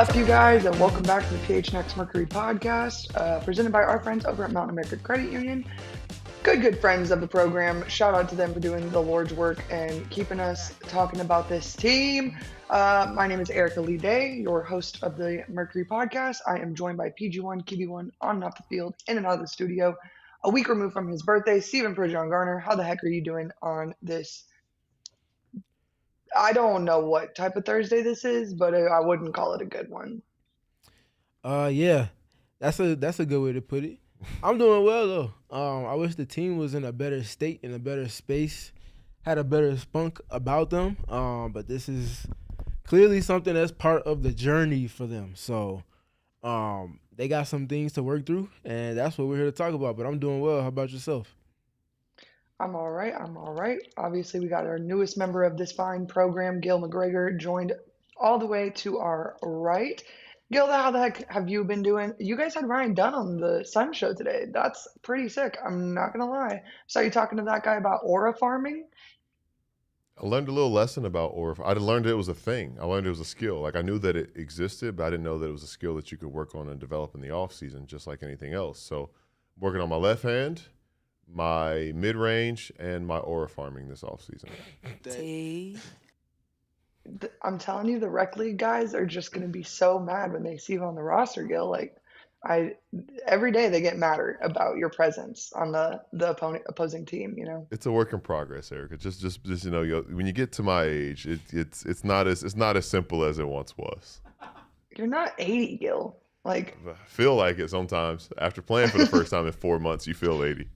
up, you guys, and welcome back to the PHNX Mercury podcast, presented by our friends over at Mountain America Credit Union. Good friends of the program. Shout out to them for doing the Lord's work and keeping us talking about this team. My name is Erica Lee Day, your host of the Mercury podcast. I am joined by PG1, QB1, on and off the field, in and out of the studio. A week removed from his birthday, Stephen Projon Garner. How the heck are you doing on this? I don't know what type of Thursday this is, but I wouldn't call it a good one. Yeah, that's a good way to put it. I'm doing well though. I wish the team was in a better state, in a better space, had a better spunk about them. But this is clearly something that's part of the journey for them. So, they got some things to work through, and that's what we're here to talk about. But I'm doing well. How about yourself? I'm all right. Obviously, we got our newest member of this fine program, Gil McGregor, joined all the way to our right. Gil, how the heck have you been doing? You guys had Ryan Dunn on the Sun Show today. That's pretty sick. I'm not going to lie. So you talking to that guy about aura farming? I learned a little lesson about aura. I learned it was a thing. I learned it was a skill. Like I knew that it existed, but I didn't know that it was a skill that you could work on and develop in the off season, just like anything else. So working on my left hand, my mid-range, and my aura farming this offseason. I'm telling you, the rec league guys are just going to be so mad when they see you on the roster, Gil. Like, every day they get madder about your presence on the opposing team. You know, it's a work in progress, Erica. Just you know, when you get to my age, it's not as simple as it once was. You're not 80, Gil. Like, I feel like it sometimes. After playing for the first time in 4 months, you feel 80.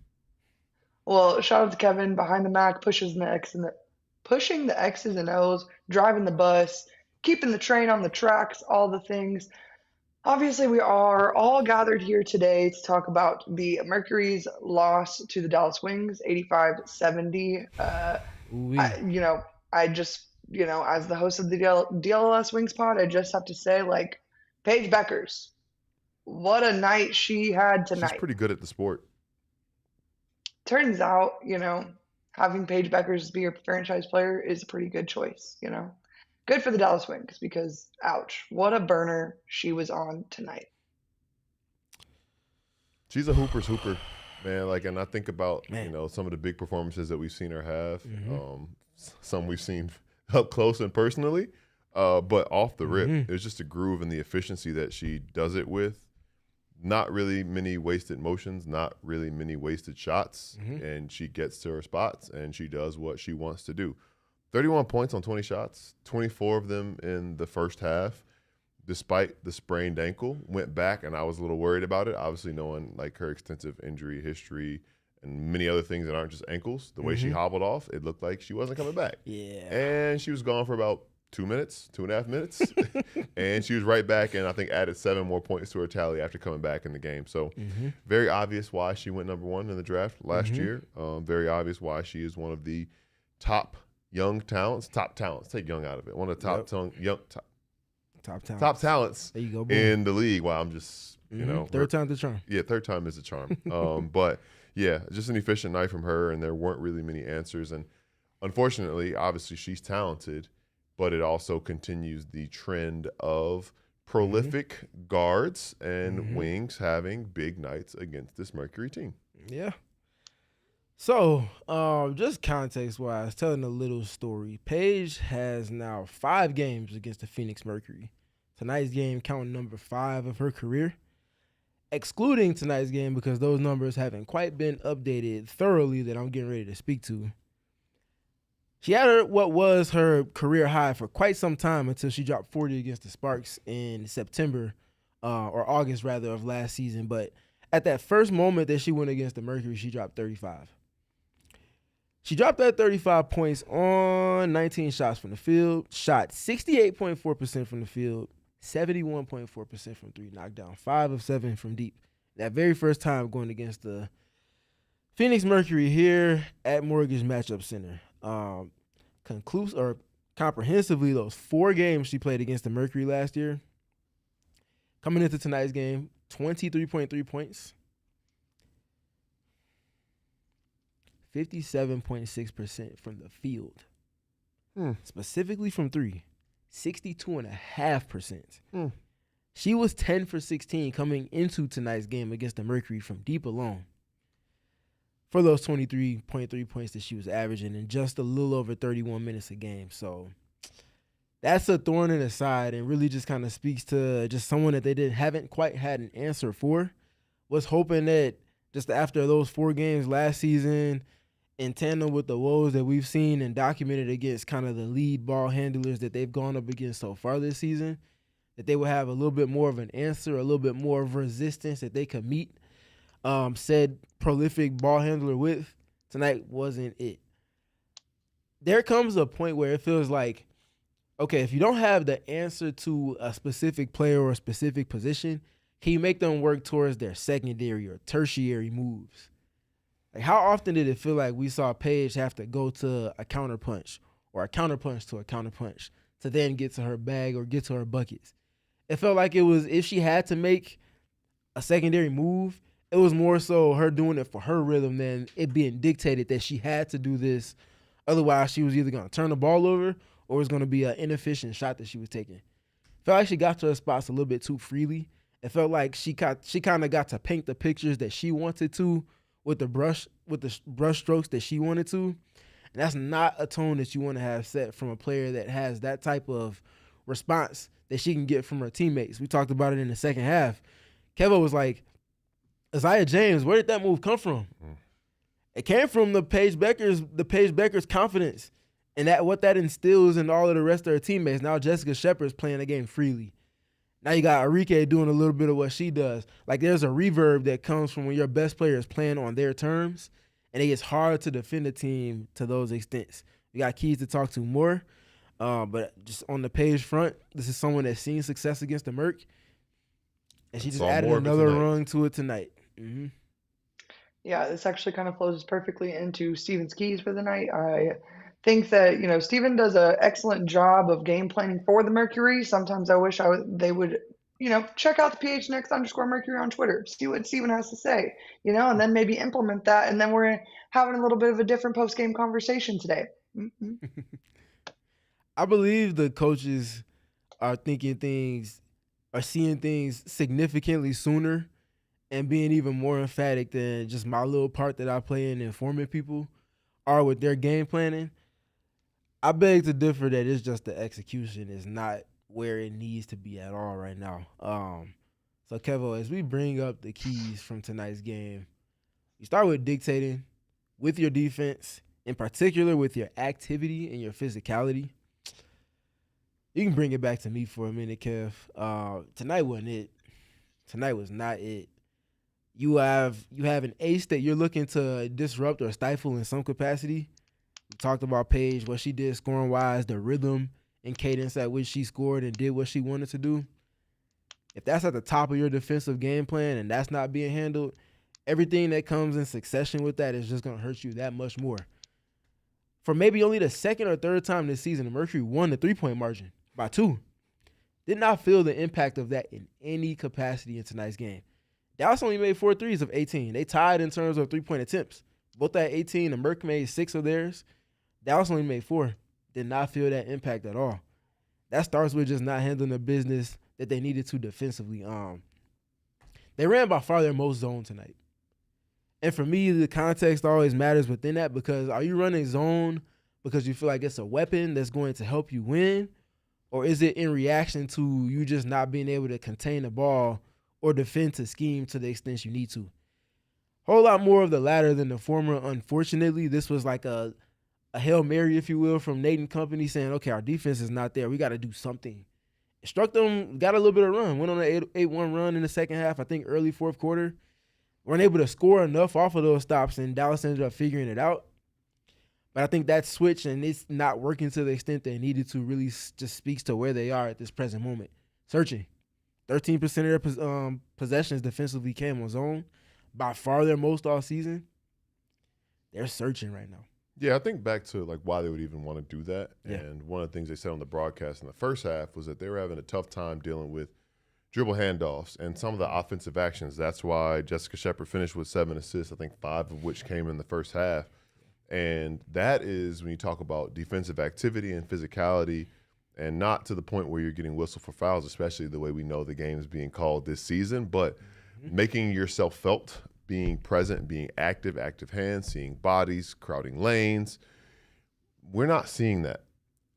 Well, shout out to Kevin behind the Mac, pushing the X's and O's, driving the bus, keeping the train on the tracks, all the things. Obviously, we are all gathered here today to talk about the Mercury's loss to the Dallas Wings, 85-70. I just, as the host of the DLS Wings pod, I just have to say, like, Paige Bueckers, what a night she had tonight. She's pretty good at the sport. Turns out, having Paige Bueckers be your franchise player is a pretty good choice, Good for the Dallas Wings because, ouch, what a burner she was on tonight. She's a hooper's hooper, man. Like, and I think about, some of the big performances that we've seen her have. Mm-hmm. Some we've seen up close and personally, but off the rip, it's just a groove and the efficiency that she does it with. Not really many wasted motions, not really many wasted shots, and she gets to her spots, and she does what she wants to do. 31 points on 20 shots, 24 of them in the first half, despite the sprained ankle. Went back, and I was a little worried about it, obviously knowing like her extensive injury history and many other things that aren't just ankles. The way she hobbled off, it looked like she wasn't coming back. Yeah. And she was gone for about 2.5 minutes, and she was right back and I think added 7 more points to her tally after coming back in the game. So very obvious why she went number 1 in the draft last year. Very obvious why she is one of the top talents. Take young out of it. One of the top talents there you go, in the league. Wow, I'm just, third time's the charm. Yeah, third time is the charm. But yeah, just an efficient night from her, and there weren't really many answers. And unfortunately, obviously she's talented, but it also continues the trend of prolific guards and wings having big nights against this Mercury team. Yeah. So, just context-wise, telling a little story. Paige has now 5 games against the Phoenix Mercury. Tonight's game counting number 5 of her career, excluding tonight's game because those numbers haven't quite been updated thoroughly that I'm getting ready to speak to. She had what was her career high for quite some time until she dropped 40 against the Sparks in September, or August rather, of last season. But at that first moment that she went against the Mercury, she dropped 35. She dropped that 35 points on 19 shots from the field, shot 68.4% from the field, 71.4% from 3, knocked down 5 of 7 from deep. That very first time going against the Phoenix Mercury here at Mortgage Matchup Center. Comprehensively, those 4 games she played against the Mercury last year, coming into tonight's game, 23.3 points, 57.6% from the field. Specifically from 3, 62.5%. She was 10 for 16 coming into tonight's game against the Mercury from deep alone for those 23.3 points that she was averaging in just a little over 31 minutes a game. So that's a thorn in the side and really just kind of speaks to just someone that they haven't quite had an answer for. Was hoping that just after those 4 games last season, in tandem with the woes that we've seen and documented against kind of the lead ball handlers that they've gone up against so far this season, that they would have a little bit more of an answer, a little bit more of resistance that they could meet said prolific ball handler with. Tonight wasn't it. There comes a point where it feels like, okay, if you don't have the answer to a specific player or a specific position, can you make them work towards their secondary or tertiary moves? Like, how often did it feel like we saw Paige have to go to a counterpunch or a counterpunch to a counterpunch to then get to her bag or get to her buckets? It felt like it was, if she had to make a secondary move, it was more so her doing it for her rhythm than it being dictated that she had to do this. Otherwise, she was either going to turn the ball over or it was going to be an inefficient shot that she was taking. Felt like she got to her spots a little bit too freely. It felt like she kind of got to paint the pictures that she wanted to with the brush strokes that she wanted to. And that's not a tone that you want to have set from a player that has that type of response that she can get from her teammates. We talked about it in the second half. Kevo was like, Isaiah James, where did that move come from? It came from the Paige Bueckers confidence and that what that instills in all of the rest of her teammates. Now Jessica Shepard's playing the game freely. Now you got Arike doing a little bit of what she does. Like, there's a reverb that comes from when your best player is playing on their terms, and it gets hard to defend a team to those extents. You got Keys to talk to more, but just on the Paige front, this is someone that's seen success against the Merc, and she just added another rung to it tonight. Mm-hmm. Yeah, this actually kind of flows perfectly into Steven's keys for the night. I think that, Steven does an excellent job of game planning for the Mercury. Sometimes I wish they would, check out the PHNX_Mercury on Twitter, see what Steven has to say, and then maybe implement that. And then we're having a little bit of a different post-game conversation today. Mm-hmm. I believe the coaches are seeing things significantly sooner and being even more emphatic than just my little part that I play in informing people are with their game planning. I beg to differ that it's just the execution is not where it needs to be at all right now. So, Kevo, as we bring up the keys from tonight's game, you start with dictating with your defense, in particular with your activity and your physicality. You can bring it back to me for a minute, Kev. Tonight wasn't it. Tonight was not it. You have an ace that you're looking to disrupt or stifle in some capacity. We talked about Paige, what she did scoring-wise, the rhythm and cadence at which she scored and did what she wanted to do. If that's at the top of your defensive game plan and that's not being handled, everything that comes in succession with that is just going to hurt you that much more. For maybe only the second or third time this season, the Mercury won the three-point margin by 2. Did not feel the impact of that in any capacity in tonight's game. Dallas only made 4 threes of 18. They tied in terms of three-point attempts. Both at 18, the Merc made 6 of theirs. Dallas only made 4. Did not feel that impact at all. That starts with just not handling the business that they needed to defensively. They ran by far their most zone tonight. And for me, the context always matters within that, because are you running zone because you feel like it's a weapon that's going to help you win? Or is it in reaction to you just not being able to contain the ball or defend to scheme to the extent you need to? Whole lot more of the latter than the former. Unfortunately, this was like a Hail Mary, if you will, from Nate and company saying, okay, our defense is not there. We got to do something. It struck them, got a little bit of run. Went on an 8-1 run in the second half, I think early fourth quarter. Weren't able to score enough off of those stops, and Dallas ended up figuring it out. But I think that switch and it's not working to the extent they needed to really just speaks to where they are at this present moment. Searching. 13% of their possessions defensively came on zone. By far their most all season. They're searching right now. Yeah, I think back to like why they would even want to do that. Yeah. And one of the things they said on the broadcast in the first half was that they were having a tough time dealing with dribble handoffs and some of the offensive actions. That's why Jessica Shepard finished with 7 assists, I think 5 of which came in the first half. And that is when you talk about defensive activity and physicality, and not to the point where you're getting whistled for fouls, especially the way we know the game is being called this season, but making yourself felt, being present, being active hands, seeing bodies, crowding lanes. We're not seeing that.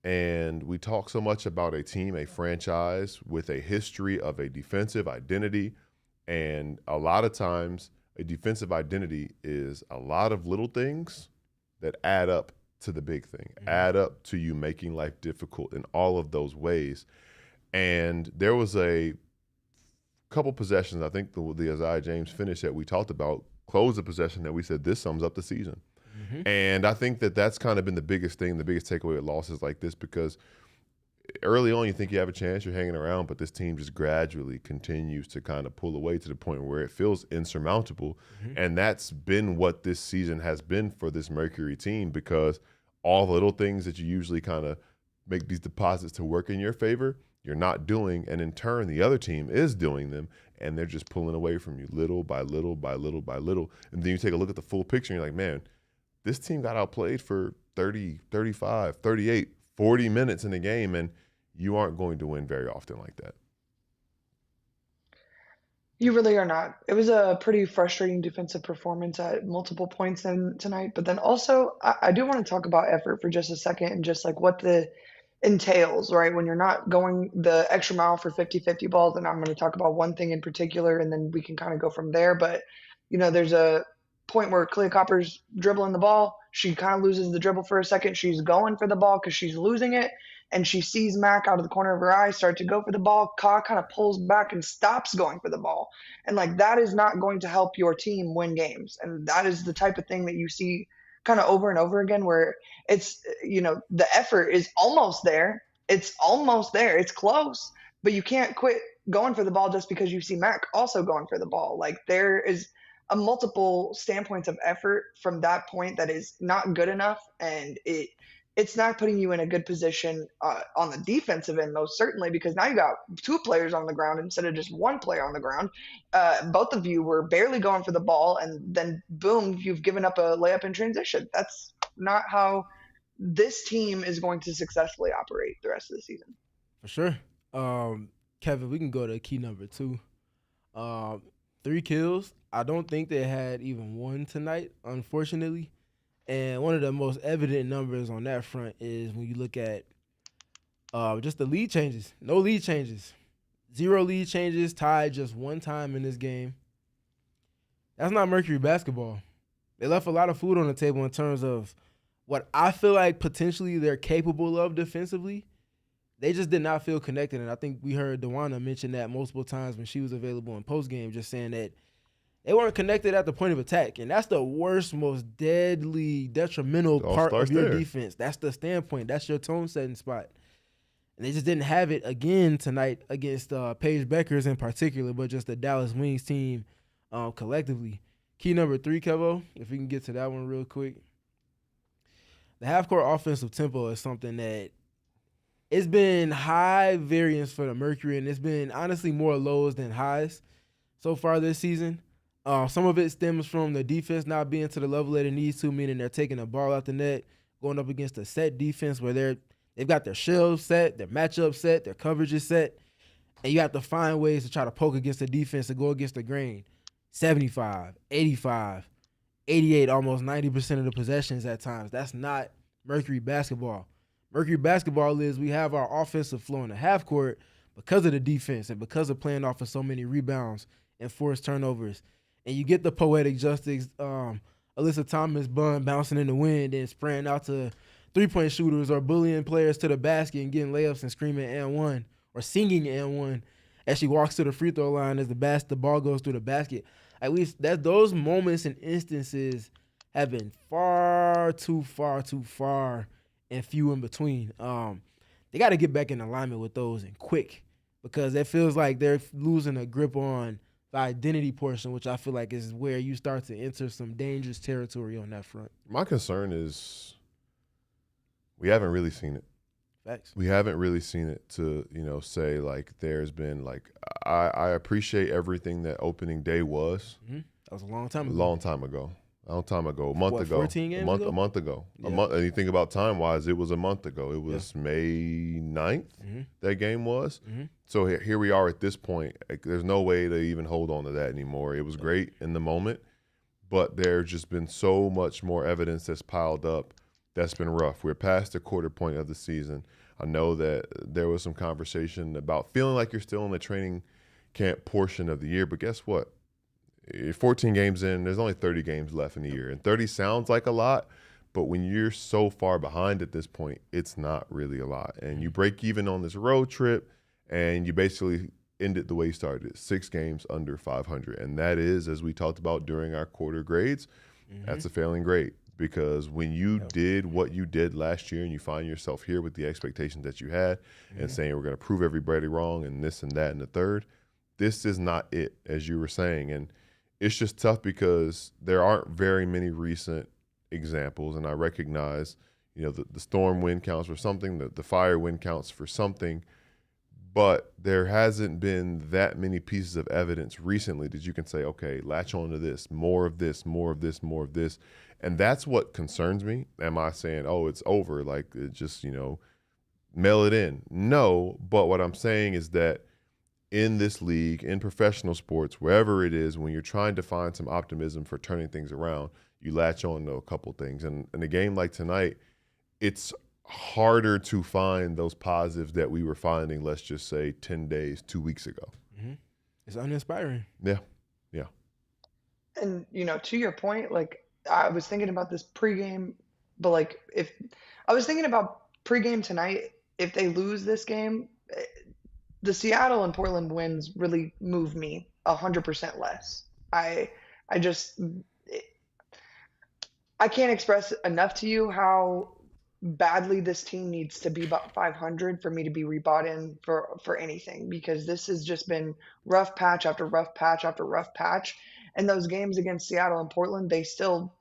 And we talk so much about a team, a franchise with a history of a defensive identity. And a lot of times a defensive identity is a lot of little things that add up to the big thing, add up to you making life difficult in all of those ways. And there was a couple possessions, I think the Isaiah James finish that we talked about, closed the possession that we said this sums up the season. And I think that that's kind of been the biggest thing, the biggest takeaway with losses like this, because early on you think you have a chance, you're hanging around, but this team just gradually continues to kind of pull away to the point where it feels insurmountable. And that's been what this season has been for this Mercury team, because all the little things that you usually kind of make these deposits to work in your favor, you're not doing, and in turn the other team is doing them, and they're just pulling away from you little by little by little by little. And then you take a look at the full picture and you're like, man, this team got outplayed for 30, 35, 38, 40 minutes in the game, and you aren't going to win very often like that. You really are not. It was a pretty frustrating defensive performance at multiple points in tonight. But then also, I do want to talk about effort for just a second and just like what the entails, right? When you're not going the extra mile for 50-50 balls, and I'm going to talk about one thing in particular, and then we can kind of go from there. But, there's a point where Kahleah Copper's dribbling the ball. She kind of loses the dribble for a second. She's going for the ball because she's losing it. And she sees Mac out of the corner of her eye start to go for the ball. Ka kind of pulls back and stops going for the ball. And that is not going to help your team win games. And that is the type of thing that you see kind of over and over again, where it's, the effort is almost there. It's almost there. It's close, but you can't quit going for the ball just because you see Mac also going for the ball. There is a multiple standpoints of effort from that point that is not good enough. And it's not putting you in a good position on the defensive end, most certainly, because now you got two players on the ground instead of just one player on the ground. Both of you were barely going for the ball, and then boom, you've given up a layup in transition. That's not how this team is going to successfully operate the rest of the season. For sure. Kevin, we can go to key number 2. 3 kills. I don't think they had even one tonight, unfortunately. And one of the most evident numbers on that front is when you look at just the lead changes. No lead changes. 0 lead changes, tied just one time in this game. That's not Mercury basketball. They left a lot of food on the table in terms of what I feel like potentially they're capable of defensively. They just did not feel connected. And I think we heard Dewana mention that multiple times when she was available in postgame, just saying that they weren't connected at the point of attack. And that's the worst, most deadly, detrimental part of your defense. That's the standpoint. That's your tone-setting spot. And they just didn't have it again tonight against Paige Bueckers in particular, but just the Dallas Wings team collectively. Key number 3, Kevo, if we can get to that one real quick. The half-court offensive tempo is something that it's been high variance for the Mercury, and it's been honestly more lows than highs so far this season. Some of it stems from the defense not being to the level that it needs to, meaning they're taking the ball out the net, going up against a set defense where they've got their shells set, their matchup set, their coverage is set, and you have to find ways to try to poke against the defense to go against the grain. 75, 85, 88, almost 90% of the possessions at times. That's not Mercury basketball. Mercury basketball is we have our offensive flow in the half court because of the defense and because of playing off of so many rebounds and forced turnovers. And you get the poetic justice, Alyssa Thomas bun bouncing in the wind and spraying out to three-point shooters or bullying players to the basket and getting layups and screaming and one or singing and one as she walks to the free throw line as the ball goes through the basket. At least those moments and instances have been far too and few in between. They got to get back in alignment with those and quick, because it feels like they're losing a grip on the identity portion, which I feel like is where you start to enter some dangerous territory on that front. My concern is we haven't really seen it. Facts. We haven't really seen it to, say like there's been like I appreciate everything that opening day was. Mm-hmm. That was a long time ago. A long time ago, a month ago, 14 games a month ago, Yeah. a month. And you think about time wise, it was a month ago. It was May 9th. That game was. So here we are at this point. Like, there's no way to even hold on to that anymore. It was great in the moment, but there's just been so much more evidence that's piled up. That's been rough. We're past the quarter point of the season. I know that there was some conversation about feeling like you're still in the training camp portion of the year, but guess what? You're 14 games in, there's only 30 games left in the year. And 30 sounds like a lot, but when you're so far behind at this point, it's not really a lot. And you break even on this road trip, and you basically end it the way you started it, 6 games under 500. And that is, as we talked about during our quarter grades, that's a failing grade. Because when you did what you did last year and you find yourself here with the expectations that you had and saying we're going to prove everybody wrong and this and that and the third, this is not it, as you were saying. And it's just tough because there aren't very many recent examples. And I recognize, the storm win counts for something, the fire win counts for something. But there hasn't been that many pieces of evidence recently that you can say, okay, latch on to this, more of this, more of this, more of this. And that's what concerns me. Am I saying, oh, it's over, like it just, mail it in? No, but what I'm saying is that in this league, in professional sports, wherever it is, when you're trying to find some optimism for turning things around, you latch on to a couple things. And in a game like tonight, it's harder to find those positives that we were finding, let's just say 10 days, 2 weeks ago. It's uninspiring. Yeah. And, to your point, like, I was thinking about this pregame, but like, if I was thinking about pregame tonight, if they lose this game, the Seattle and Portland wins really move me 100% less. I can't express enough to you how badly this team needs to be about 500 for me to be rebought in for anything, because this has just been rough patch after rough patch after rough patch. And those games against Seattle and Portland, they still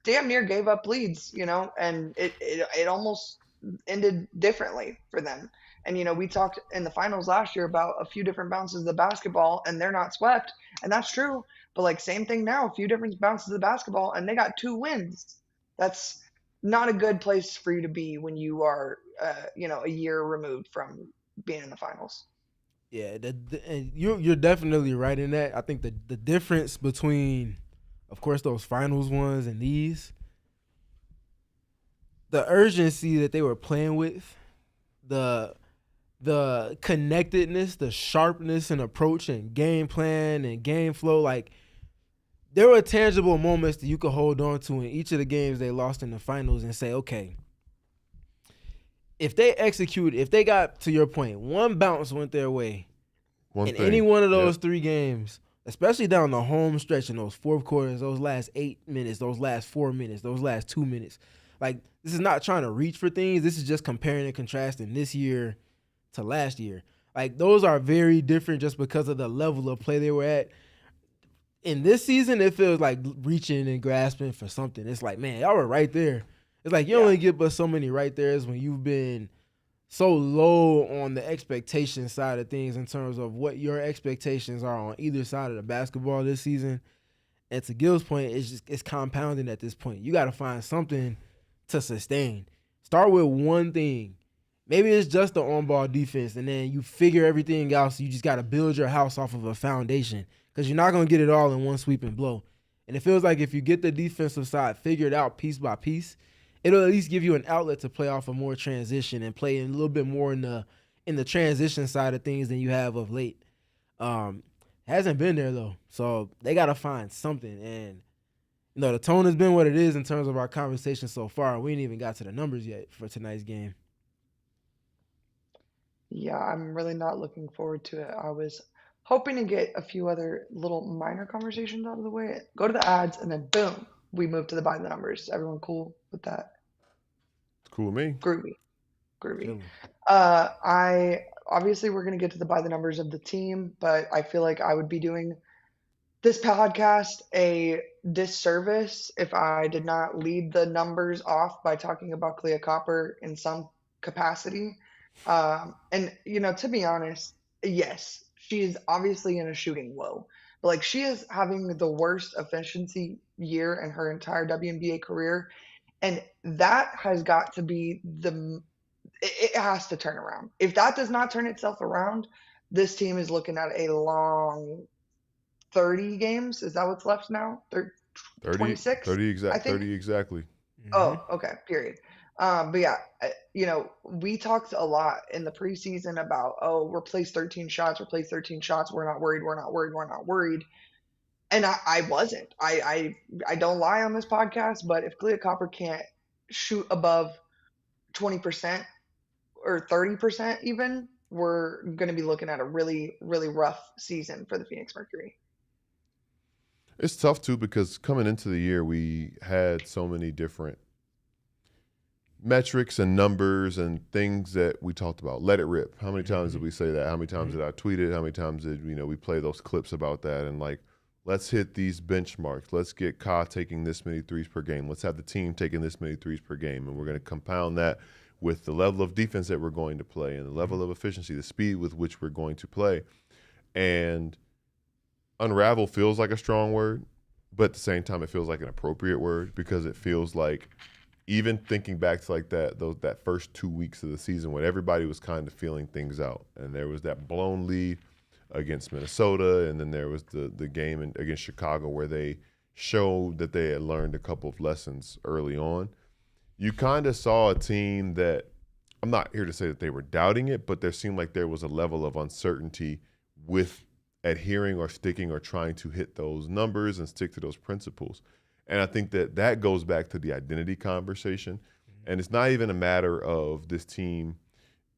damn near gave up leads, and it almost ended differently for them. And, we talked in the finals last year about a few different bounces of the basketball and they're not swept. And that's true. But like, same thing now, a few different bounces of the basketball and they got 2 wins. That's not a good place for you to be when you are, a year removed from being in the finals. Yeah, and you're definitely right in that. I think the difference between, of course, those finals ones and these, the urgency that they were playing with, the connectedness, the sharpness and approach and game plan and game flow, like there were tangible moments that you could hold on to in each of the games they lost in the finals and say, okay, if they got, to your point, one bounce went their way any one of those 3 games, especially down the home stretch in those fourth quarters, those last 8 minutes, those last 4 minutes, those last 2 minutes, like this is not trying to reach for things. This is just comparing and contrasting this year to last year. Like those are very different just because of the level of play they were at. In this season, it feels like reaching and grasping for something. It's like, man, y'all were right there. It's like you only get but so many right theres when you've been so low on the expectation side of things in terms of what your expectations are on either side of the basketball this season. And to Gil's point, it's compounding at this point. You got to find something to sustain. Start with one thing. Maybe it's just the on-ball defense, and then you figure everything else. So you just got to build your house off of a foundation because you're not going to get it all in one sweep and blow. And it feels like if you get the defensive side figured out piece by piece, it'll at least give you an outlet to play off of more transition and play in a little bit more in the transition side of things than you have of late. Hasn't been there though, so they got to find something. And the tone has been what it is in terms of our conversation so far. We ain't even got to the numbers yet for tonight's game. Yeah, I'm really not looking forward to it. I was hoping to get a few other little minor conversations out of the way, go to the ads, and then boom, we move to the by the numbers. Everyone cool with that? It's cool with me. Groovy. Really? Obviously we're going to get to the by the numbers of the team, but I feel like I would be doing this podcast a disservice if I did not lead the numbers off by talking about Kahleah Copper in some capacity. And to be honest, yes, she is obviously in a shooting low, but like she is having the worst efficiency year in her entire WNBA career. And that has got to be it has to turn around. If that does not turn itself around, this team is looking at a long 30 games. Is that what's left now? 26, 30 I think. 30 exactly. Oh, okay, period. But yeah, we talked a lot in the preseason about, replace 13 shots, replace 13 shots. We're not worried. We're not worried. We're not worried. And I wasn't. I don't lie on this podcast, but if Kahleah Copper can't shoot above 20% or 30% even, we're going to be looking at a really, really rough season for the Phoenix Mercury. It's tough too because coming into the year, we had so many different metrics and numbers and things that we talked about. Let it rip. How many times did we say that? How many times did I tweet it? How many times did we play those clips about that? And like, let's hit these benchmarks. Let's get Ka taking this many threes per game. Let's have the team taking this many threes per game. And we're going to compound that with the level of defense that we're going to play and the level of efficiency, the speed with which we're going to play. And unravel feels like a strong word, but at the same time, it feels like an appropriate word because it feels like, even thinking back to like that first 2 weeks of the season when everybody was kind of feeling things out, and there was that blown lead against Minnesota, and then there was the game against Chicago where they showed that they had learned a couple of lessons early on. You kind of saw a team that, I'm not here to say that they were doubting it, but there seemed like there was a level of uncertainty with adhering or sticking or trying to hit those numbers and stick to those principles. And I think that goes back to the identity conversation. And it's not even a matter of this team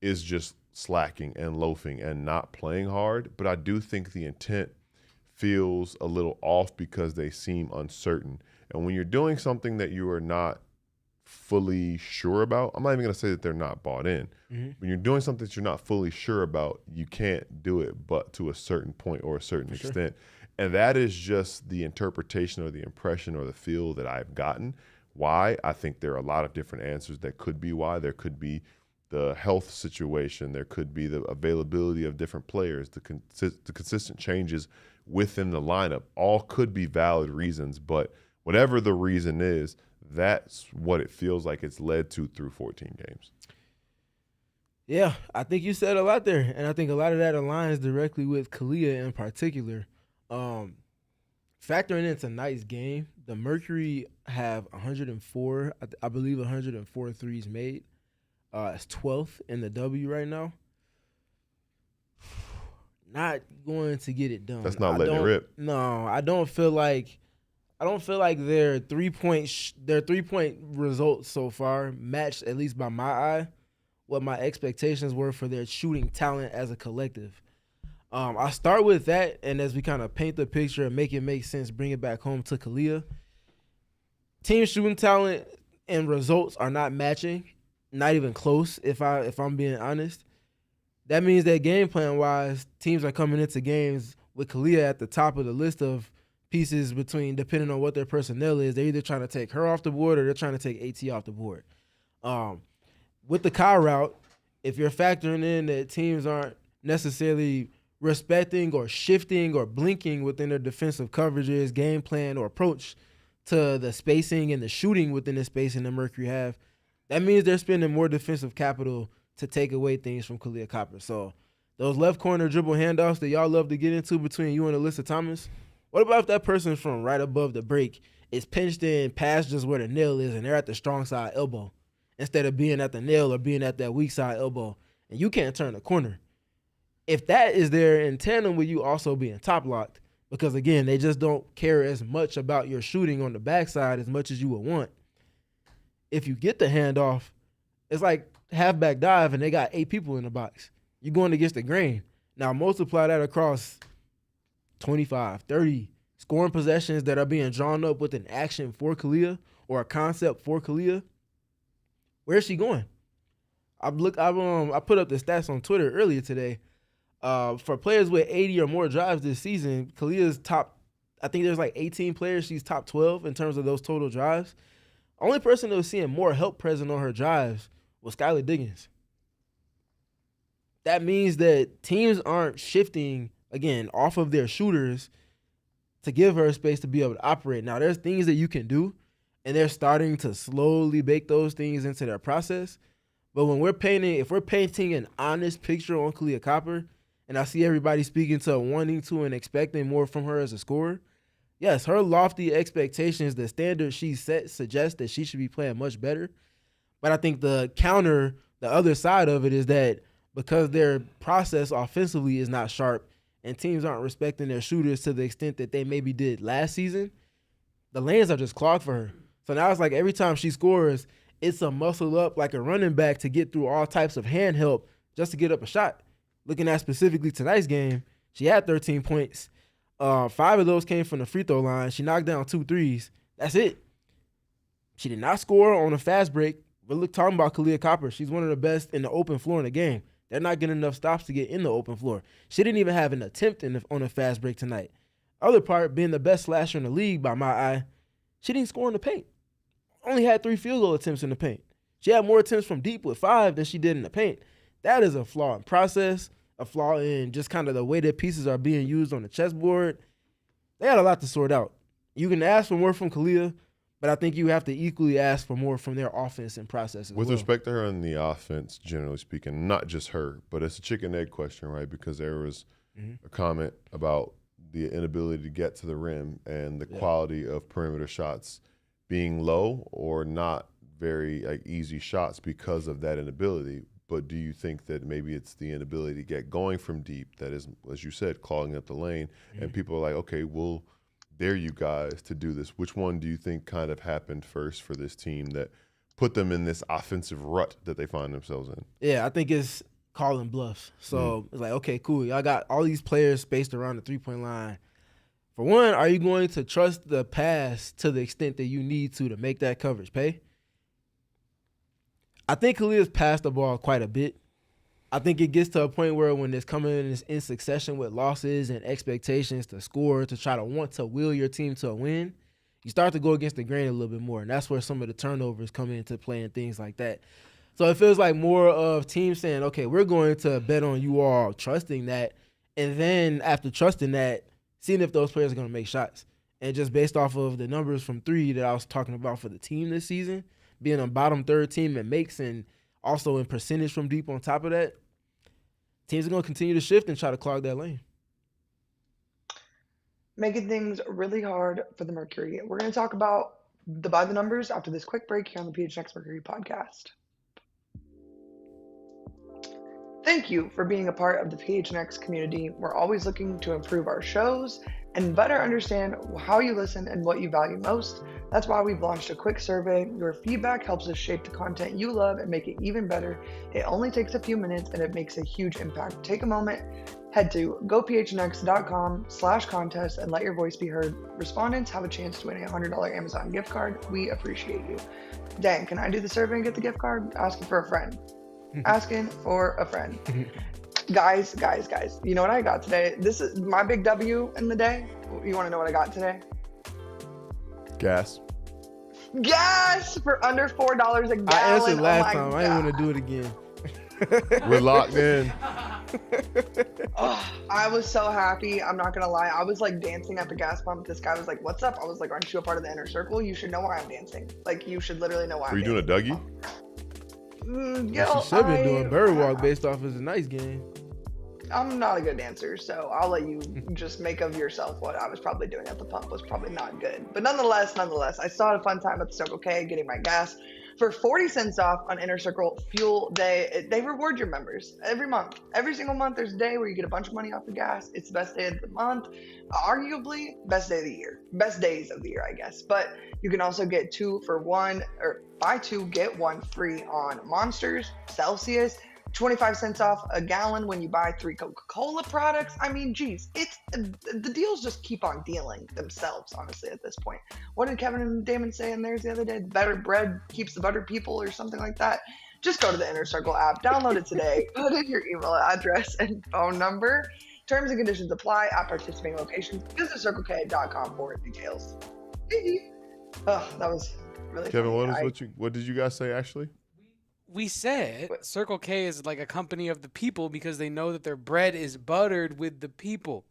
is just slacking and loafing and not playing hard, but I do think the intent feels a little off because they seem uncertain. And when you're doing something that you are not fully sure about, I'm not even going to say that they're not bought in. When you're doing something that you're not fully sure about, you can't do it but to a certain point or a certain extent. And that is just the interpretation or the impression or the feel that I've gotten. Why? I think there are a lot of different answers that could be why. There could be the health situation. There could be the availability of different players, the consistent changes within the lineup. All could be valid reasons, but whatever the reason is, that's what it feels like it's led to through 14 games. Yeah, I think you said a lot there, and I think a lot of that aligns directly with Kahleah in particular. Factoring in tonight's game, the Mercury have 104, I believe 104 threes made. It's 12th in the W right now. Not going to get it done. That's not letting it rip. No, I don't feel like their 3-point results so far matched, at least by my eye, what my expectations were for their shooting talent as a collective. I'll start with that, and as we kind of paint the picture and make it make sense, bring it back home to Kahleah. Team shooting talent and results are not matching, not even close, if I'm being honest. That means that game plan-wise, teams are coming into games with Kahleah at the top of the list of pieces between, depending on what their personnel is. They're either trying to take her off the board or they're trying to take AT off the board. With the Ka route, if you're factoring in that teams aren't necessarily respecting or shifting or blinking within their defensive coverages, game plan, or approach to the spacing and the shooting within the spacing the Mercury have, that means they're spending more defensive capital to take away things from Kahleah Copper. So those left corner dribble handoffs that y'all love to get into between you and Alyssa Thomas, what about if that person from right above the break is pinched in past just where the nail is and they're at the strong side elbow instead of being at the nail or being at that weak side elbow, and you can't turn the corner? If that is there in tandem with you also being top locked, because again, they just don't care as much about your shooting on the backside as much as you would want. If you get the handoff, it's like halfback dive and they got 8 people in the box. You're going against the grain. Now multiply that across 25, 30 scoring possessions that are being drawn up with an action for Kahleah or a concept for Kahleah. Where's she going? I put up the stats on Twitter earlier today. For players with 80 or more drives this season, Kahleah's top, I think there's like 18 players. She's top 12 in terms of those total drives. Only person that was seeing more help present on her drives was Skylar Diggins. That means that teams aren't shifting, again, off of their shooters to give her space to be able to operate. Now, there's things that you can do, and they're starting to slowly bake those things into their process. But when if we're painting an honest picture on Kahleah Copper, and I see everybody speaking to wanting to and expecting more from her as a scorer, yes, her lofty expectations, the standard she set suggests that she should be playing much better. But I think the other side of it is that because their process offensively is not sharp and teams aren't respecting their shooters to the extent that they maybe did last season, the lanes are just clogged for her. So now it's like every time she scores, it's a muscle up like a running back to get through all types of hand help just to get up a shot. Looking at specifically tonight's game, she had 13 points. 5 of those came from the free throw line. She knocked down 2 threes. That's it. She did not score on a fast break. But look, talking about Kahleah Copper, she's one of the best in the open floor in the game. They're not getting enough stops to get in the open floor. She didn't even have an attempt on a fast break tonight. Other part, being the best slasher in the league by my eye, she didn't score in the paint. Only had 3 field goal attempts in the paint. She had more attempts from deep with 5 than she did in the paint. That is a flaw in process, a flaw in just kind of the way that pieces are being used on the chessboard. They had a lot to sort out. You can ask for more from Kahleah, but I think you have to equally ask for more from their offense and process as With well. respect to her on the offense, generally speaking, not just her, but it's a chicken egg question, right? Because there was a comment about the inability to get to the rim and the quality of perimeter shots being low or not very easy shots because of that inability. But do you think that maybe it's the inability to get going from deep that is, as you said, clogging up the lane, and people are like, okay, well, dare you guys to do this? Which one do you think kind of happened first for this team that put them in this offensive rut that they find themselves in? Yeah, I think it's calling bluffs. So it's like, okay, cool. Y'all got all these players spaced around the three-point line. For one, are you going to trust the pass to the extent that you need to make that coverage pay? I think Kahleah's passed the ball quite a bit. I think it gets to a point where when it's coming in succession with losses and expectations to score, to try to want to will your team to a win, you start to go against the grain a little bit more. And that's where some of the turnovers come into play and things like that. So it feels like more of teams saying, okay, we're going to bet on you all trusting that. And then after trusting that, seeing if those players are going to make shots. And just based off of the numbers from 3 that I was talking about for the team this season, being a bottom third team that makes and also in percentage from deep on top of that, teams are going to continue to shift and try to clog that lane. Making things really hard for the Mercury. We're going to talk about by the numbers after this quick break here on the PHNX Mercury podcast. Thank you for being a part of the PHNX community. We're always looking to improve our shows and better understand how you listen and what you value most. That's why we've launched a quick survey. Your feedback helps us shape the content you love and make it even better. It only takes a few minutes and it makes a huge impact. Take a moment, head to gophnx.com/contest and let your voice be heard. Respondents have a chance to win a $100 Amazon gift card. We appreciate you. Dang, can I do the survey and get the gift card? Asking for a friend. Asking for a friend. Guys, you know what I got today? This is my big W in the day. You want to know what I got today? Gas for under $4 a gallon. I answered last time. I didn't want to do it again. We're locked in. Oh, I was so happy. I'm not going to lie. I was like dancing at the gas pump. This guy was like, what's up? I was like, aren't you a part of the inner circle? You should know why I'm dancing. Like, you should literally know why Were you doing a Dougie? She should have been doing bird walk based off of the nice game. I'm not a good dancer, so I'll let you just make of yourself what I was probably doing at the pump was probably not good. But nonetheless, I still had a fun time at the Circle K getting my gas for 40 cents off on Inner Circle Fuel Day. They reward your members every month. Every single month, there's a day where you get a bunch of money off the gas. It's the best day of the month, arguably best day of the year, best days of the year, I guess. But you can also get 2 for 1 or buy 2, get 1 free on Monsters, Celsius, 25 cents off a gallon when you buy 3 Coca-Cola products. I mean, geez, the deals just keep on dealing themselves, honestly, at this point. What did Kevin and Damon say in theirs the other day? Better bread keeps the butter people or something like that. Just go to the Inner Circle app, download it today, put in your email address and phone number. Terms and conditions apply at participating locations. Visit CircleK.com for details. Oh, that was really Kevin, funny. what did you guys say, Ashley? We said Circle K is like a company of the people because they know that their bread is buttered with the people.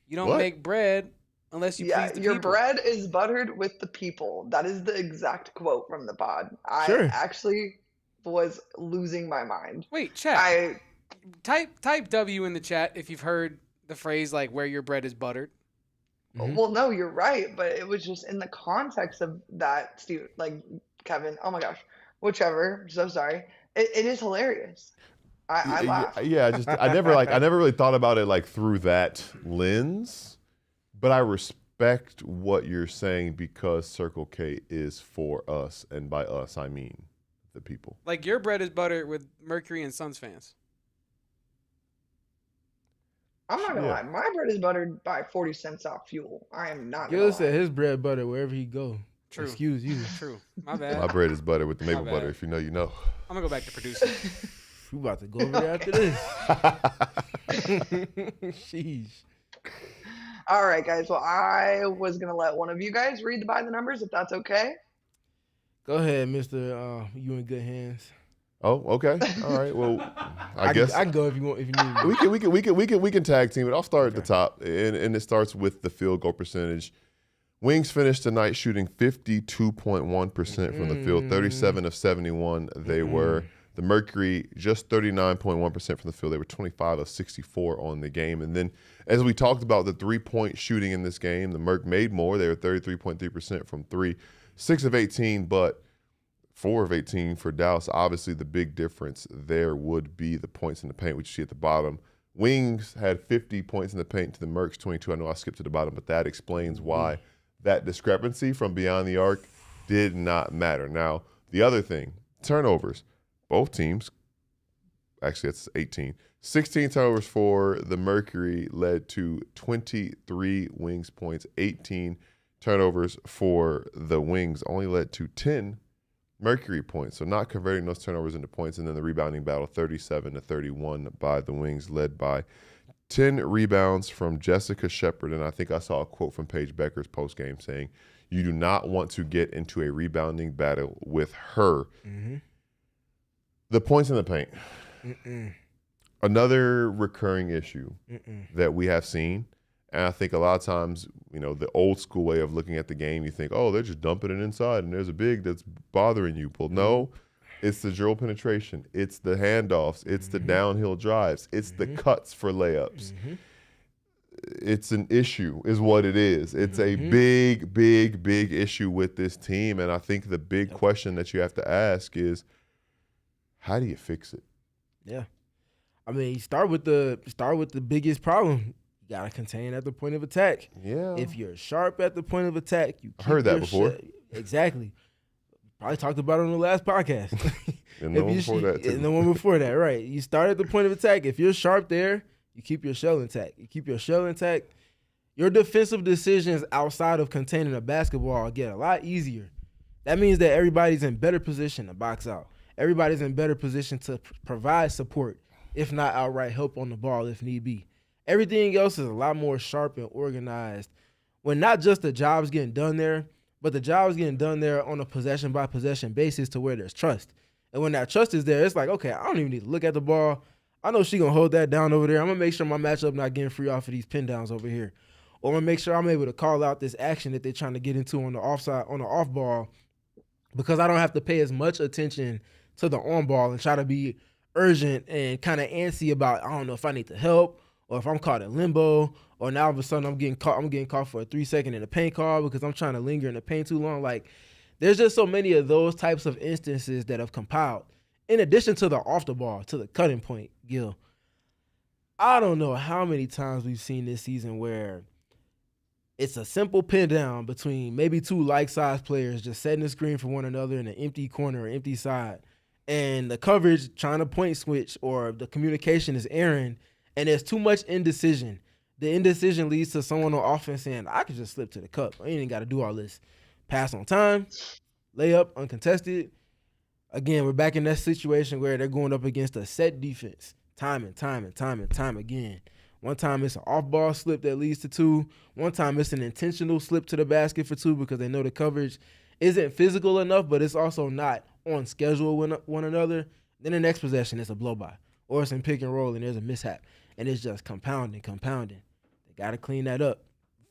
You don't make bread unless you please the your people. bread is buttered with the people. That is the exact quote from the pod. I Sure. actually was losing my mind. Wait, chat. Type W in the chat if you've heard the phrase like where your bread is buttered. Well, no, you're right, but it was just in the context of that, Steve, like Kevin. Oh my gosh, whichever. So sorry. It is hilarious. I laugh. Yeah, I never really thought about it like through that lens, but I respect what you're saying because Circle K is for us, and by us I mean the people. Like your bread is buttered with Mercury and Suns fans. I'm not gonna lie. My bread is buttered by 40 cents off fuel. I am not gonna Gil lie. said his bread butter wherever he go. True. Excuse you. True. My bad. My bread is buttered with the maple bad. butter. If you know, you know. I'm gonna go back to producing. We about to go over there after this. Sheesh. All right, guys. Well, I was gonna let one of you guys read the by the numbers, if that's okay. Go ahead, Mr. You in good hands. Oh, okay. All right. Well, I guess I can go if you want. If you need. we can tag team it. I'll start at the top, and it starts with the field goal percentage. Wings finished tonight shooting 52.1% from the field, 37 of 71. They were. The Mercury just 39.1% from the field. They were 25 of 64 on the game. And then, as we talked about the 3-point shooting in this game, the Merc made more. They were 33.3% from 3, 6 of 18, but 4 of 18 for Dallas. Obviously, the big difference there would be the points in the paint, which you see at the bottom. Wings had 50 points in the paint to the Merc's 22. I know I skipped to the bottom, but that explains why that discrepancy from beyond the arc did not matter. Now, the other thing, turnovers. Both teams, actually that's 18. 16 turnovers for the Mercury led to 23 Wings points. 18 turnovers for the Wings only led to 10 Mercury points. So not converting those turnovers into points. And then the rebounding battle, 37 to 31 by the Wings, led by 10 rebounds from Jessica Shepard. And I think I saw a quote from Paige Bueckers postgame saying, you do not want to get into a rebounding battle with her. Mm-hmm. The points in the paint. Another recurring issue that we have seen, and I think a lot of times, the old school way of looking at the game, you think, oh, they're just dumping it inside and there's a big that's bothering you. Well, no, it's the dribble penetration. It's the handoffs. It's the downhill drives. It's the cuts for layups. It's an issue is what it is. It's a big, big, big issue with this team, and I think the big question that you have to ask is, how do you fix it? Yeah, I mean, start with the biggest problem. You gotta contain at the point of attack. Yeah. If you're sharp at the point of attack, you keep heard that your before. Exactly. Probably talked about it on the last podcast. And the one before that, too. And the one before that, right? You start at the point of attack. If you're sharp there, you keep your shell intact. You keep your shell intact. Your defensive decisions outside of containing a basketball get a lot easier. That means that everybody's in better position to box out. Everybody's in better position to provide support, if not outright help on the ball if need be. Everything else is a lot more sharp and organized when not just the job's getting done there, but the job's getting done there on a possession-by-possession basis to where there's trust. And when that trust is there, it's like, okay, I don't even need to look at the ball. I know she going to hold that down over there. I'm going to make sure my matchup not getting free off of these pin downs over here. Or I'm going to make sure I'm able to call out this action that they're trying to get into on the off ball because I don't have to pay as much attention to the on ball and try to be urgent and kind of antsy about, I don't know if I need to help or if I'm caught in limbo or now all of a sudden I'm getting caught for a 3-second in the paint call because I'm trying to linger in the paint too long. Like, there's just so many of those types of instances that have compiled. In addition to the off the ball, to the cutting point, Gil, I don't know how many times we've seen this season where it's a simple pin down between maybe two like-sized players just setting the screen for one another in an empty corner or empty side. And the coverage trying to point switch or the communication is erring, and there's too much indecision. The indecision leads to someone on offense saying, I could just slip to the cup. I ain't even got to do all this. Pass on time, layup, uncontested. Again, we're back in that situation where they're going up against a set defense time and time again. One time it's an off-ball slip that leads to 2. One time it's an intentional slip to the basket for 2 because they know the coverage isn't physical enough, but it's also not on schedule with one another. Then the next possession is a blow-by. Or it's in pick and roll and there's a mishap. And it's just compounding. They got to clean that up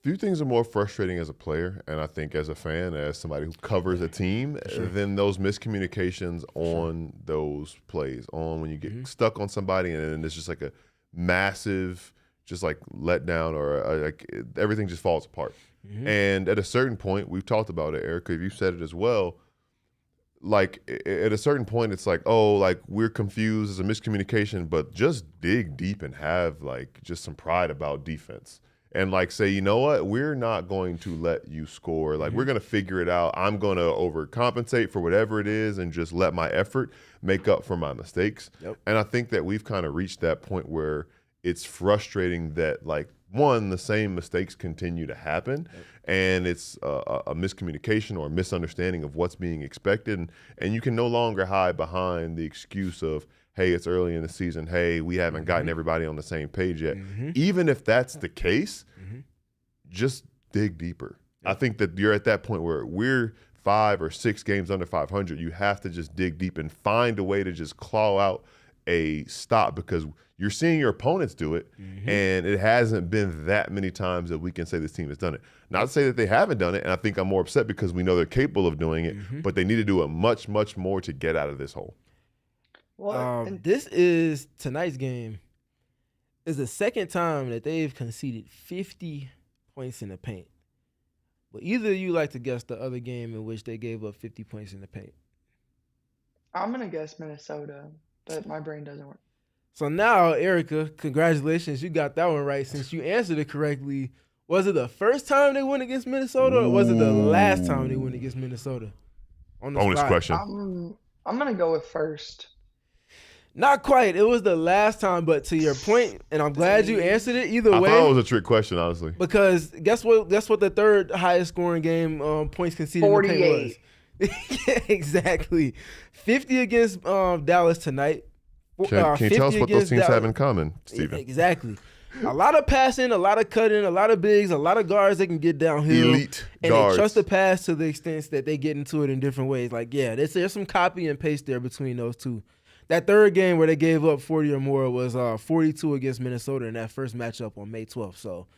Few things are more frustrating as a player, and I think as a fan, as somebody who covers a team, than those miscommunications on those plays, on when you get stuck on somebody and then it's just like a massive just like letdown or like everything just falls apart. And at a certain point, we've talked about it, Erica, you said it as well, like at a certain point it's like, oh, like we're confused, there's a miscommunication, but just dig deep and have like just some pride about defense. And like say, you know what, we're not going to let you score. Like we're going to figure it out. I'm going to overcompensate for whatever it is and just let my effort make up for my mistakes. And I think that we've kind of reached that point where it's frustrating that like, one, the same mistakes continue to happen and it's a miscommunication or a misunderstanding of what's being expected. And you can no longer hide behind the excuse of, hey, it's early in the season. Hey, we haven't gotten everybody on the same page yet. Even if that's the case, just dig deeper. I think that you're at that point where we're 5 or 6 games under 500. You have to just dig deep and find a way to just claw out a stop because you're seeing your opponents do it, and it hasn't been that many times that we can say this team has done it. Not to say that they haven't done it, and I think I'm more upset because we know they're capable of doing it, but they need to do it much, much more to get out of this hole. Well, this is tonight's game is the second time that they've conceded 50 points in the paint. But either of you like to guess the other game in which they gave up 50 points in the paint? I'm going to guess Minnesota, but my brain doesn't work. So now, Erica, congratulations. You got that one right since you answered it correctly. Was it the first time they went against Minnesota or was it the last time they went against Minnesota? On the Bonus spot. question. I'm going to go with first. Not quite. It was the last time, but to your point, and I'm glad you answered it either way. I thought it was a trick question, honestly. Because guess what the third highest scoring game points conceded 48. in the paint was? Yeah, exactly. 50 against Dallas tonight. Can you tell us what those teams have in common, Steven? Exactly. A lot of passing, a lot of cutting, a lot of bigs, a lot of guards that can get downhill. Elite and guards. They trust the pass to the extent that they get into it in different ways. Like, yeah, there's some copy and paste there between those two. That third game where they gave up 40 or more was 42 against Minnesota in that first matchup on May 12th. So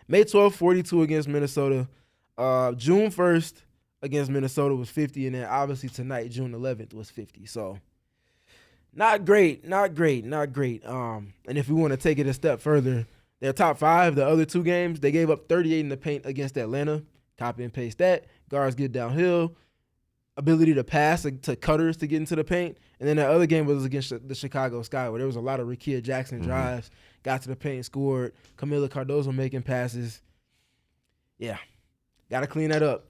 May 12th, 42 against Minnesota. June 1st against Minnesota was 50, and then obviously tonight, June 11th, was 50. So not great. And if we want to take it a step further, their top 5, the other 2 games, they gave up 38 in the paint against Atlanta. Copy and paste that. Guards get downhill. Ability to pass to cutters to get into the paint. And then that other game was against the Chicago Sky where there was a lot of Rickea Jackson drives, got to the paint, scored. Camila Cardozo making passes. Yeah. Got to clean that up.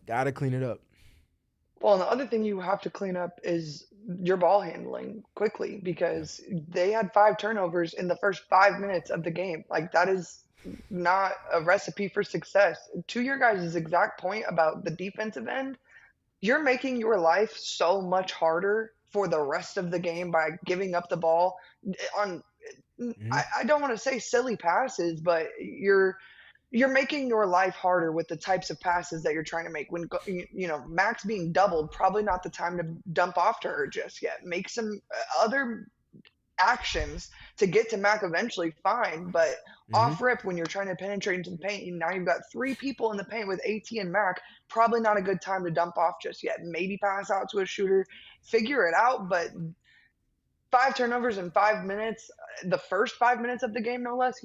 Well, and the other thing you have to clean up is your ball handling quickly because they had 5 turnovers in the first 5 minutes of the game. Like, that is not a recipe for success. To your guys' exact point about the defensive end, you're making your life so much harder for the rest of the game by giving up the ball on I don't want to say silly passes, but you're making your life harder with the types of passes that you're trying to make. When Max being doubled, probably not the time to dump off to her just yet. Make some other actions to get to Mac eventually, fine, but off rip when you're trying to penetrate into the paint, now you've got 3 people in the paint with AT and Mac, probably not a good time to dump off just yet. Maybe pass out to a shooter, figure it out, but 5 turnovers in 5 minutes, the first 5 minutes of the game, no less,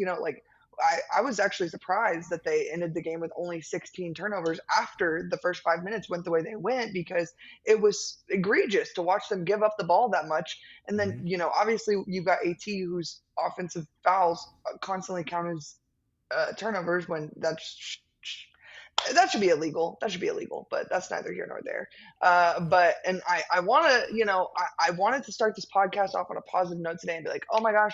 I was actually surprised that they ended the game with only 16 turnovers after the first 5 minutes went the way they went because it was egregious to watch them give up the ball that much. And then, obviously you've got AT whose offensive fouls constantly count as turnovers when that should be illegal. That should be illegal, but that's neither here nor there. But I want to, I wanted to start this podcast off on a positive note today and be like, oh my gosh,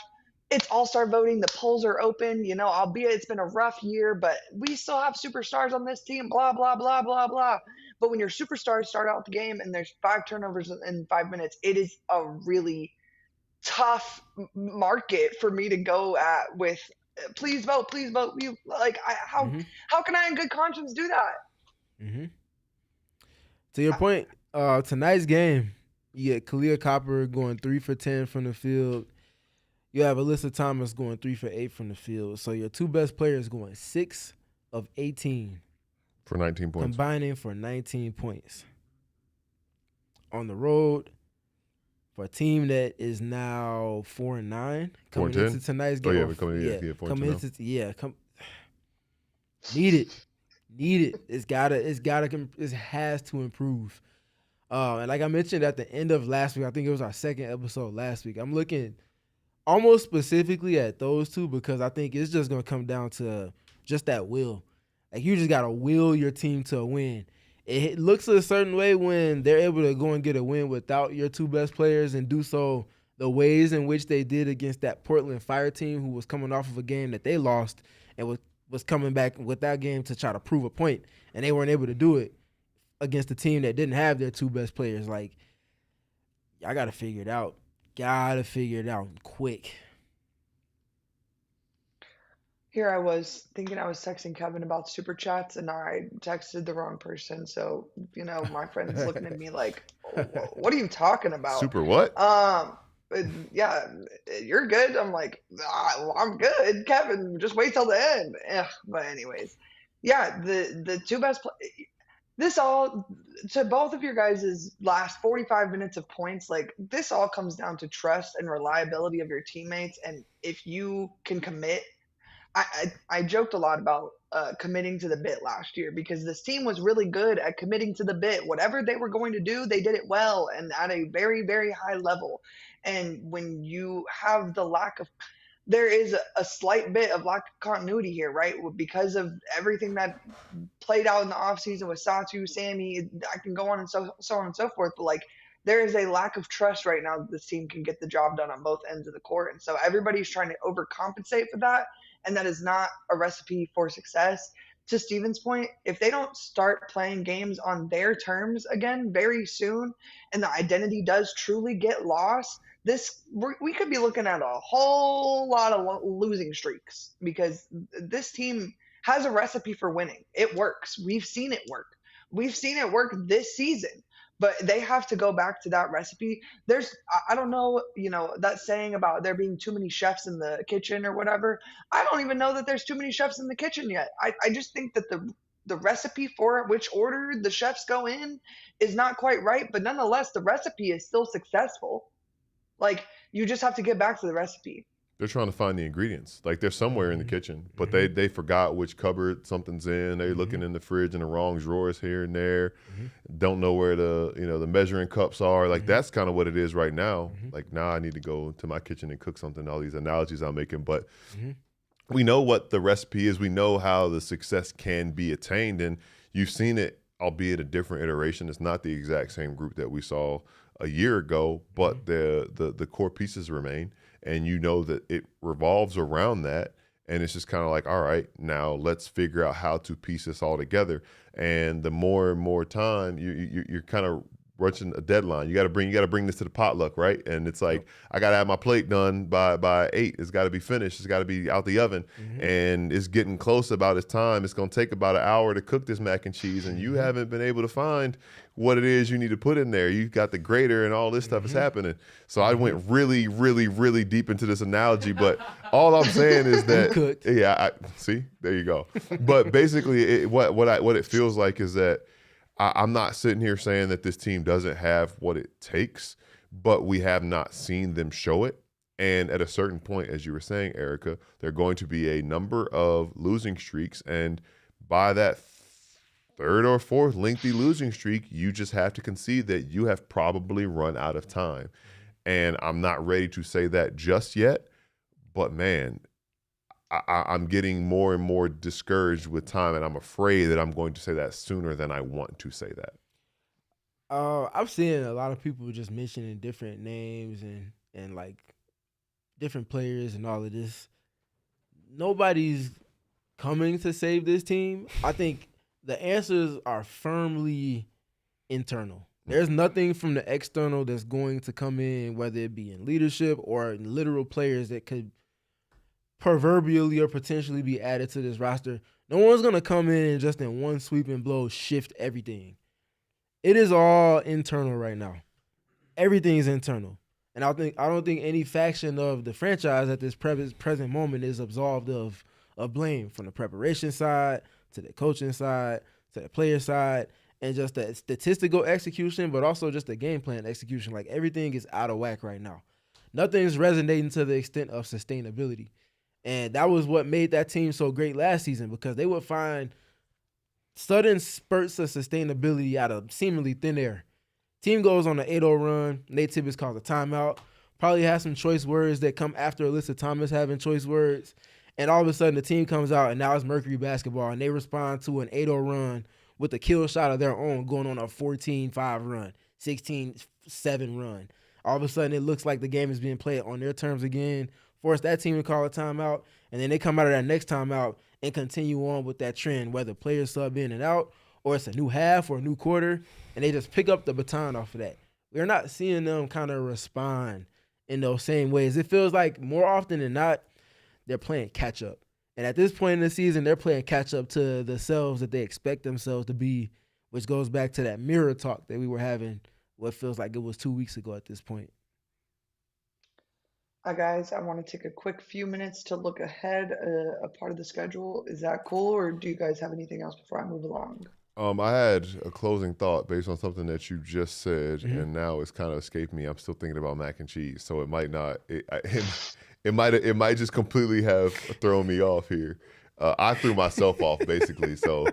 it's all-star voting. The polls are open. Albeit it's been a rough year, but we still have superstars on this team, blah, blah, blah, blah, blah. But when your superstars start out the game and there's 5 turnovers in 5 minutes, it is a really tough market for me to go at with, please vote. How can I in good conscience do that? To your point, tonight's game, you get Kahleah Copper going 3 for 10 from the field. You have Alyssa Thomas going 3 for 8 from the field. So your 2 best players going 6 of 18. For 19 points. Combining for 19 points. On the road for a team that is now 4-9 coming into tonight's game. Need it. It has to improve. And like I mentioned at the end of last week, I think it was our second episode last week. I'm looking almost specifically at those two because I think it's just going to come down to just that will. Like you just got to will your team to a win. It looks a certain way when they're able to go and get a win without your two best players and do so the ways in which they did against that Portland Fire team who was coming off of a game that they lost and was coming back with that game to try to prove a point, and they weren't able to do it against a team that didn't have their two best players. Like, y'all got to figure it out. Quick. Here I was thinking I was texting Kevin about Superchats, and I texted the wrong person. So, my friend's looking at me like, what are you talking about? Super what? Yeah, you're good. I'm like, I'm good. Kevin, just wait till the end. But anyways, yeah, the two best this all, to both of your guys' last 45 minutes of points, like this all comes down to trust and reliability of your teammates. And if you can commit, I joked a lot about committing to the bit last year because this team was really good at committing to the bit. Whatever they were going to do, they did it well and at a very, very high level. And when you have the lack of – there is a slight bit of lack of continuity here, right? Because of everything that played out in the offseason with Satu, Sammy, I can go on and so on and so forth. But, like, there is a lack of trust right now that this team can get the job done on both ends of the court. And so everybody's trying to overcompensate for that. And that is not a recipe for success. To Steven's point, if they don't start playing games on their terms again very soon, and the identity does truly get lost, we could be looking at a whole lot of losing streaks because this team has a recipe for winning. It works. We've seen it work. We've seen it work this season. But they have to go back to that recipe. I don't know, that saying about there being too many chefs in the kitchen or whatever. I don't even know that there's too many chefs in the kitchen yet. I just think that the recipe for which order the chefs go in is not quite right. But nonetheless, the recipe is still successful. Like, you just have to get back to the recipe. They're trying to find the ingredients. Like, they're somewhere in the kitchen, but they forgot which cupboard something's in. They're looking in the fridge in the wrong drawers here and there. Don't know where the measuring cups are. Like, that's kind of what it is right now. Like, now I need to go to my kitchen and cook something. All these analogies I'm making, but we know what the recipe is. We know how the success can be attained, and you've seen it, albeit a different iteration. It's not the exact same group that we saw a year ago, but the core pieces remain. And you know that it revolves around that. And it's just kind of like, all right, now let's figure out how to piece this all together. And the more and more time, you're kind of rushing a deadline. You got to bring this to the potluck, right? And it's like, I got to have my plate done by 8. It's got to be finished. It's got to be out the oven. And it's getting close about its time. It's going to take about an hour to cook this mac and cheese. And you haven't been able to find what it is you need to put in there. You've got the grater and all this stuff is happening. So I went really, really, really deep into this analogy, but all I'm saying is that, see, there you go. But basically what it feels like is that I'm not sitting here saying that this team doesn't have what it takes, but we have not seen them show it. And at a certain point, as you were saying, Erica, there are going to be a number of losing streaks. And by that third or fourth lengthy losing streak, you just have to concede that you have probably run out of time. And I'm not ready to say that just yet, but man, I'm getting more and more discouraged with time, and I'm afraid that I'm going to say that sooner than I want to say that. I'm seeing a lot of people just mentioning different names and like different players and all of this. Nobody's coming to save this team. I think the answers are firmly internal. There's nothing from the external that's going to come in, whether it be in leadership or in literal players that could proverbially or potentially be added to this roster. No one's going to come in and just in one sweeping blow shift everything. It is all internal right now. Everything is internal. And I don't think any faction of the franchise at this present moment is absolved of blame, from the preparation side to the coaching side, to the player side, and just the statistical execution, but also just the game plan execution. Like, everything is out of whack right now. Nothing's resonating to the extent of sustainability. And that was what made that team so great last season, because they would find sudden spurts of sustainability out of seemingly thin air. Team goes on an 8-0 run. Nate Tibbetts calls a timeout. Probably has some choice words that come after Alyssa Thomas having choice words. And all of a sudden, the team comes out, and now it's Mercury basketball, and they respond to an 8-0 run with a kill shot of their own, going on a 14-5 run, 16-7 run. All of a sudden, it looks like the game is being played on their terms again, force that team to call a timeout, and then they come out of that next timeout and continue on with that trend, whether players sub in and out, or it's a new half or a new quarter, and they just pick up the baton off of that. We're not seeing them kind of respond in those same ways. It feels like more often than not, they're playing catch-up. And at this point in the season, they're playing catch-up to the selves that they expect themselves to be, which goes back to that mirror talk that we were having what feels like it was 2 weeks ago at this point. Guys, I want to take a quick few minutes to look ahead a part of the schedule. Is that cool, or do you guys have anything else before I move along? I had a closing thought based on something that you just said, and now it's kind of escaped me. I'm still thinking about mac and cheese, so it might not. It might just completely have thrown me off here. I threw myself off basically. So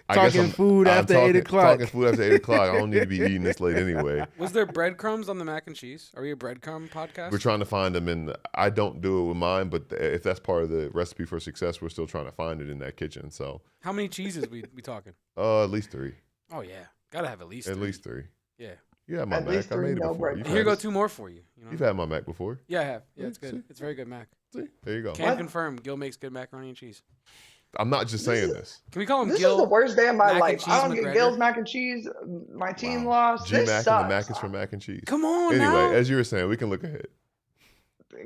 I guess I'm food after 8 o'clock. Talking food after 8 o'clock. I don't need to be eating this late anyway. Was there breadcrumbs on the mac and cheese? Are we a breadcrumb podcast? We're trying to find them, and I don't do it with mine. But if that's part of the recipe for success, we're still trying to find it in that kitchen. So how many cheeses we talking? At least 3. Oh yeah, gotta have at least. At 3. least 3. Yeah. You had my At mac. least I 3, made it no before. bread. Here go 2 more for you. You know? You've had my mac before. Yeah, I have. Yeah, it's See? good. It's very good mac. See, there you go. Can confirm. Gil makes good macaroni and cheese. I'm not just saying this. Can we call him This Gil? is the worst day of my Mac and life. Cheese I don't get McGregor? Gil's mac and cheese. My team lost. G-Mac This and sucks. the mac is for mac and cheese. Come on Anyway, now. as you were saying, we can look ahead.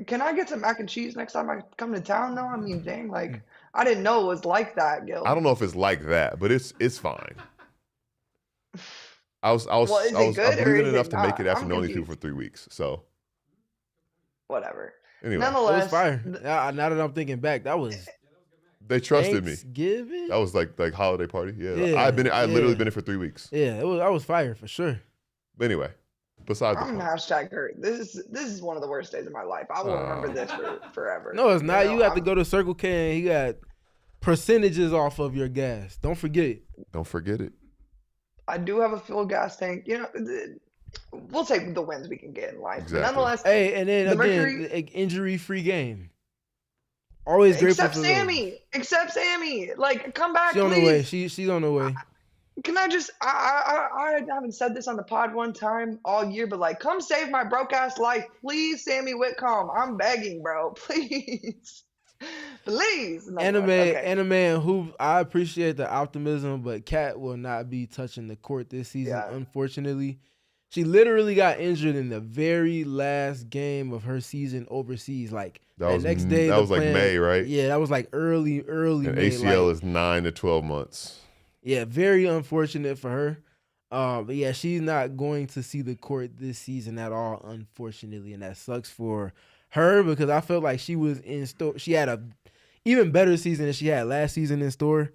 Can I get some mac and cheese next time I come to town, though? I mean, dang, like, I didn't know it was like that, Gil. I don't know if it's like that, but it's fine. I was Well, is it good or believing is enough it to make not? it after I'm knowing you confused. for 3 weeks. So Whatever. anyway, It Nonetheless, was fire. Now that I'm thinking back, that was they trusted me. Thanksgiving? That was like holiday party. Yeah, Yeah, I literally yeah. been here for 3 weeks. Yeah, I was fire for sure. But anyway, besides the I'm point. hashtag hurt. This is one of the worst days of my life. I will remember this for forever. No, it's not. You have to I'm- go to Circle K and you got percentages off of your gas. Don't forget it. Don't forget it. I do have a full gas tank. You know, we'll take the wins we can get in life. Exactly. Nonetheless, Hey, and then The again, Mercury- injury-free game. Always grateful except for Sammy. Except Sammy. Like, come back, She's on the please. way. She's on the way. Can I just? I haven't said this on the pod one time all year, but like, come save my broke ass life, please, Sammy Whitcomb. I'm begging, bro, please, please. Nonetheless, okay. Anime and hoop. I appreciate the optimism, but Kat will not be touching the court this season. Yeah. Unfortunately, she literally got injured in the very last game of her season overseas. Like That was next day. That the was like plan- May, right? Yeah, that was like early And May. ACL like- is 9 to 12 months. Yeah, very unfortunate for her. But yeah, she's not going to see the court this season at all, unfortunately, and that sucks for her because I felt like she was in store. She had a even better season than she had last season in store.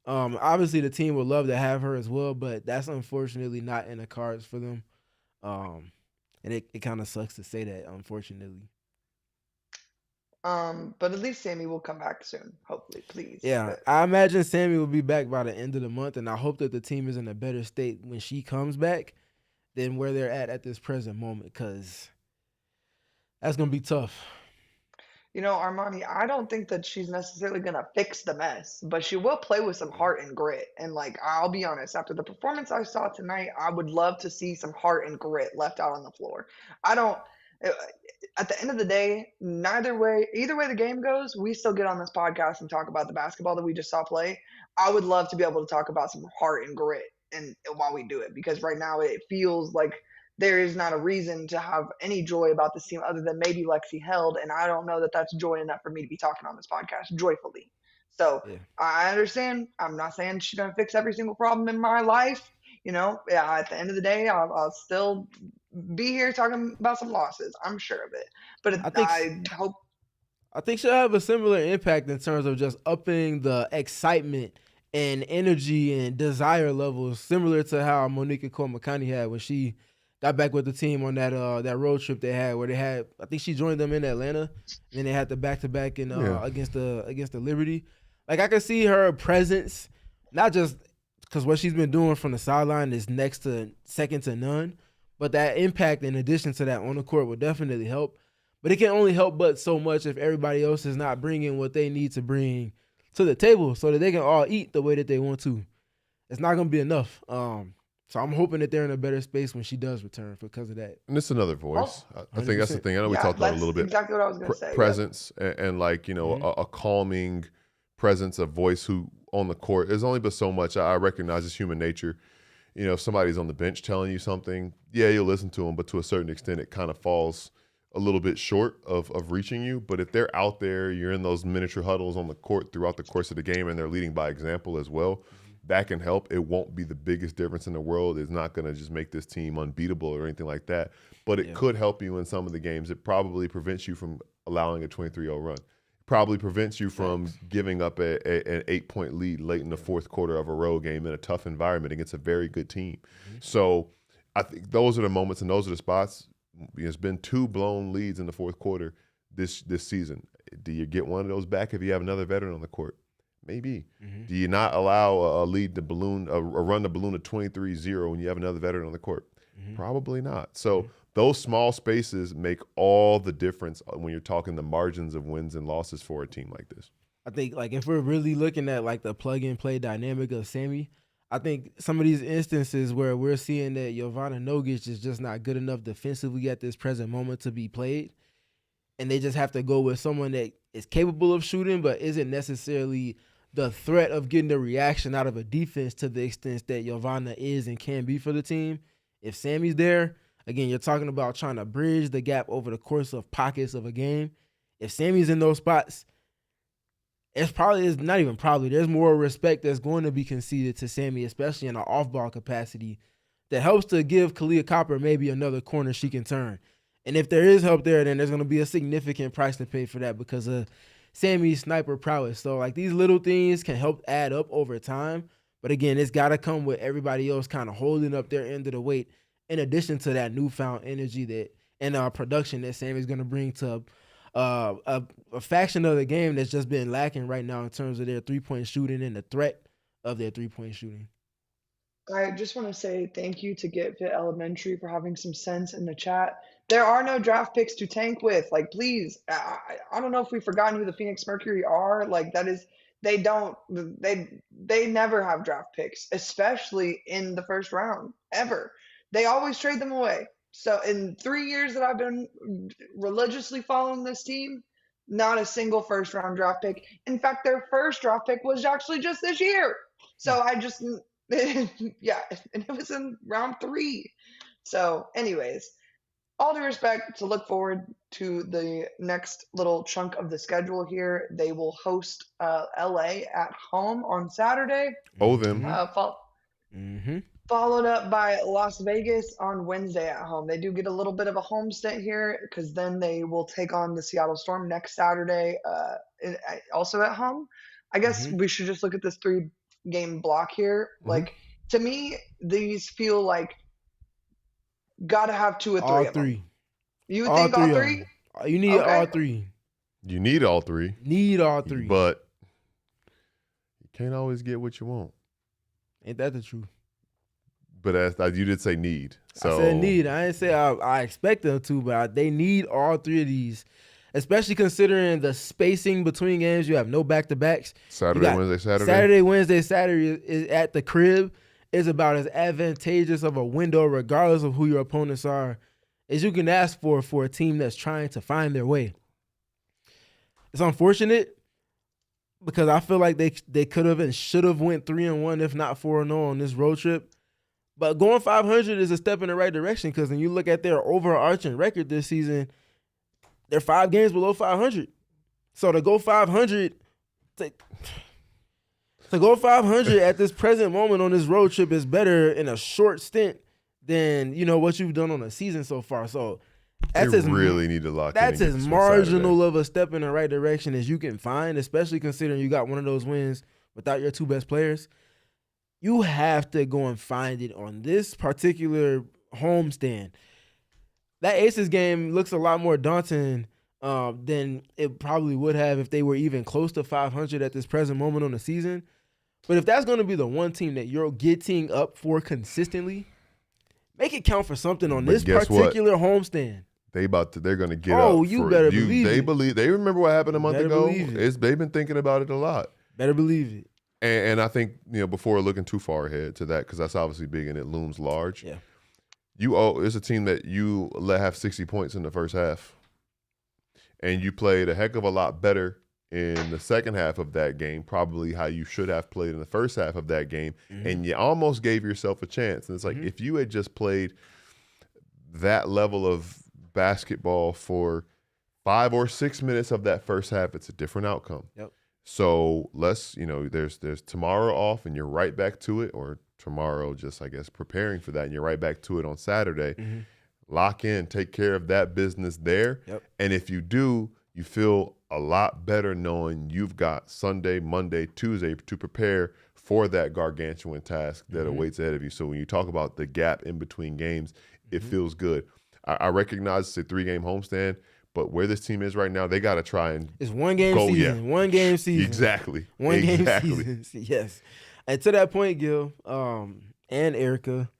Obviously, the team would love to have her as well, but that's unfortunately not in the cards for them. And it kind of sucks to say that, unfortunately. But at least Sammy will come back soon, hopefully, please. Yeah, But I imagine Sammy will be back by the end of the month, and I hope that the team is in a better state when she comes back than where they're at this present moment, because that's going to be tough. you know, Armani, I don't think that she's necessarily gonna fix the mess, but she will play with some heart and grit. And like, I'll be honest, after the performance I saw tonight, I would love to see some heart and grit left out on the floor. I don't. At the end of the day, either way the game goes, we still get on this podcast and talk about the basketball that we just saw play. I would love to be able to talk about some heart and grit and while we do it, because right now it feels like there is not a reason to have any joy about this team other than maybe Lexi Held, and I don't know that that's joy enough for me to be talking on this podcast joyfully. So Yeah. I understand. I'm not saying she's gonna fix every single problem in my life. You know, yeah. At the end of the day, I'll still be here talking about some losses. I'm sure of it. But I hope. I think she'll have a similar impact in terms of just upping the excitement and energy and desire levels similar to how Monica Cole-McConaughey had when she got back with the team on that road trip they had, where they had, I think she joined them in Atlanta, and then they had the back-to-back against the Liberty. Like, I could see her presence, not just because what she's been doing from the sideline is second to none, but that impact in addition to that on the court would definitely help. But it can only help but so much if everybody else is not bringing what they need to bring to the table so that they can all eat the way that they want to. It's not going to be enough. So I'm hoping that they're in a better space when she does return because of that. And it's another voice. I think that's the thing. I know we Yeah, talked about it a little bit. Exactly what I was going to say. Presence and like, a calming presence, a voice who on the court. There's only but so much. I recognize it's human nature. If somebody's on the bench telling you something, yeah, you'll listen to them, but to a certain extent, it kind of falls a little bit short of reaching you. But if they're out there, you're in those miniature huddles on the court throughout the course of the game, and they're leading by example as well, that can help. It won't be the biggest difference in the world. It's not going to just make this team unbeatable or anything like that. But it could help you in some of the games. It probably prevents you from allowing a 23-0 run. Probably prevents you from giving up an 8-point lead late in the fourth quarter of a road game in a tough environment against a very good team. So I think those are the moments and those are the spots. There's been 2 blown leads in the fourth quarter this season. Do you get one of those back if you have another veteran on the court? Maybe. Do you not allow a lead to balloon, a run to balloon to 23-0 when you have another veteran on the court? Probably not. So those small spaces make all the difference when you're talking the margins of wins and losses for a team like this. I think, like, if we're really looking at, like, the plug-and-play dynamic of Sammy, I think some of these instances where we're seeing that Jovana Nogic is just not good enough defensively at this present moment to be played, and they just have to go with someone that is capable of shooting but isn't necessarily the threat of getting the reaction out of a defense to the extent that Jovana is and can be for the team. If Sammy's there, again, you're talking about trying to bridge the gap over the course of pockets of a game. If Sammy's in those spots, there's more respect that's going to be conceded to Sammy, especially in an off-ball capacity, that helps to give Kahleah Copper maybe another corner she can turn. And if there is help there, then there's going to be a significant price to pay for that because of Sammy's sniper prowess. So, like, these little things can help add up over time. But, again, it's got to come with everybody else kind of holding up their end of the weight in addition to that newfound energy and production that Sammy's going to bring to a faction of the game that's just been lacking right now in terms of their three-point shooting and the threat of their three-point shooting. I just want to say thank you to Get Fit Elementary for having some sense in the chat. There are no draft picks to tank with. Like, please, I don't know if we've forgotten who the Phoenix Mercury are. Like, that is, they never have draft picks, especially in the first round, ever. They always trade them away. So in 3 years that I've been religiously following this team, not a single first-round draft pick. In fact, their first draft pick was actually just this year. So yeah, and it was in round 3. So anyways, all due respect, to look forward to the next little chunk of the schedule here. They will host LA at home on Saturday. Oh, them. Followed up by Las Vegas on Wednesday at home. They do get a little bit of a home stint here because then they will take on the Seattle Storm next Saturday, also at home. I guess we should just look at this 3-game block here. Like, to me, these feel like gotta have 2 or 3 all of them. three. You would think all 3? You need all 3. You need all 3. Need all 3. But you can't always get what you want. Ain't that the truth? But you did say need. So I said need. I didn't say I expect them to, but they need all 3 of these, especially considering the spacing between games. You have no back-to-backs. Saturday, Wednesday, Saturday is at the crib is about as advantageous of a window, regardless of who your opponents are, as you can ask for a team that's trying to find their way. It's unfortunate because I feel like they could have and should have went 3-1, if not 4-0 on this road trip. But going 500 is a step in the right direction because when you look at their overarching record this season, they're 5 games below 500. So to go 500, to go 500 at this present moment on this road trip is better in a short stint than what you've done on a season so far. So that's really need to lock. That's as marginal of a step in the right direction as you can find, especially considering you got one of those wins without your two best players, you have to go and find it on this particular homestand. That Aces game looks a lot more daunting than it probably would have if they were even close to 500 at this present moment on the season. But if that's going to be the one team that you're getting up for consistently, make it count for something on this particular homestand. They're going to get up. Oh, you better believe it. They remember what happened a month ago. They've been thinking about it a lot. Better believe it. And I think, before looking too far ahead to that, because that's obviously big and it looms large. Yeah. It's a team that you let have 60 points in the first half. And you played a heck of a lot better in the second half of that game, probably how you should have played in the first half of that game. Mm-hmm. And you almost gave yourself a chance. And it's like, if you had just played that level of basketball for 5 or 6 minutes of that first half, it's a different outcome. Yep. So let's, there's tomorrow off and you're right back to it, or tomorrow just, I guess, preparing for that and you're right back to it on Saturday. Mm-hmm. Lock in, take care of that business there. Yep. And if you do, you feel a lot better knowing you've got Sunday, Monday, Tuesday to prepare for that gargantuan task that awaits ahead of you. So when you talk about the gap in between games, it feels good. I recognize it's a 3-game homestand, but where this team is right now, they got to try and it's one game season. Yeah. One game season. Exactly. One game season. Yes. And to that point, Gil, and Erica,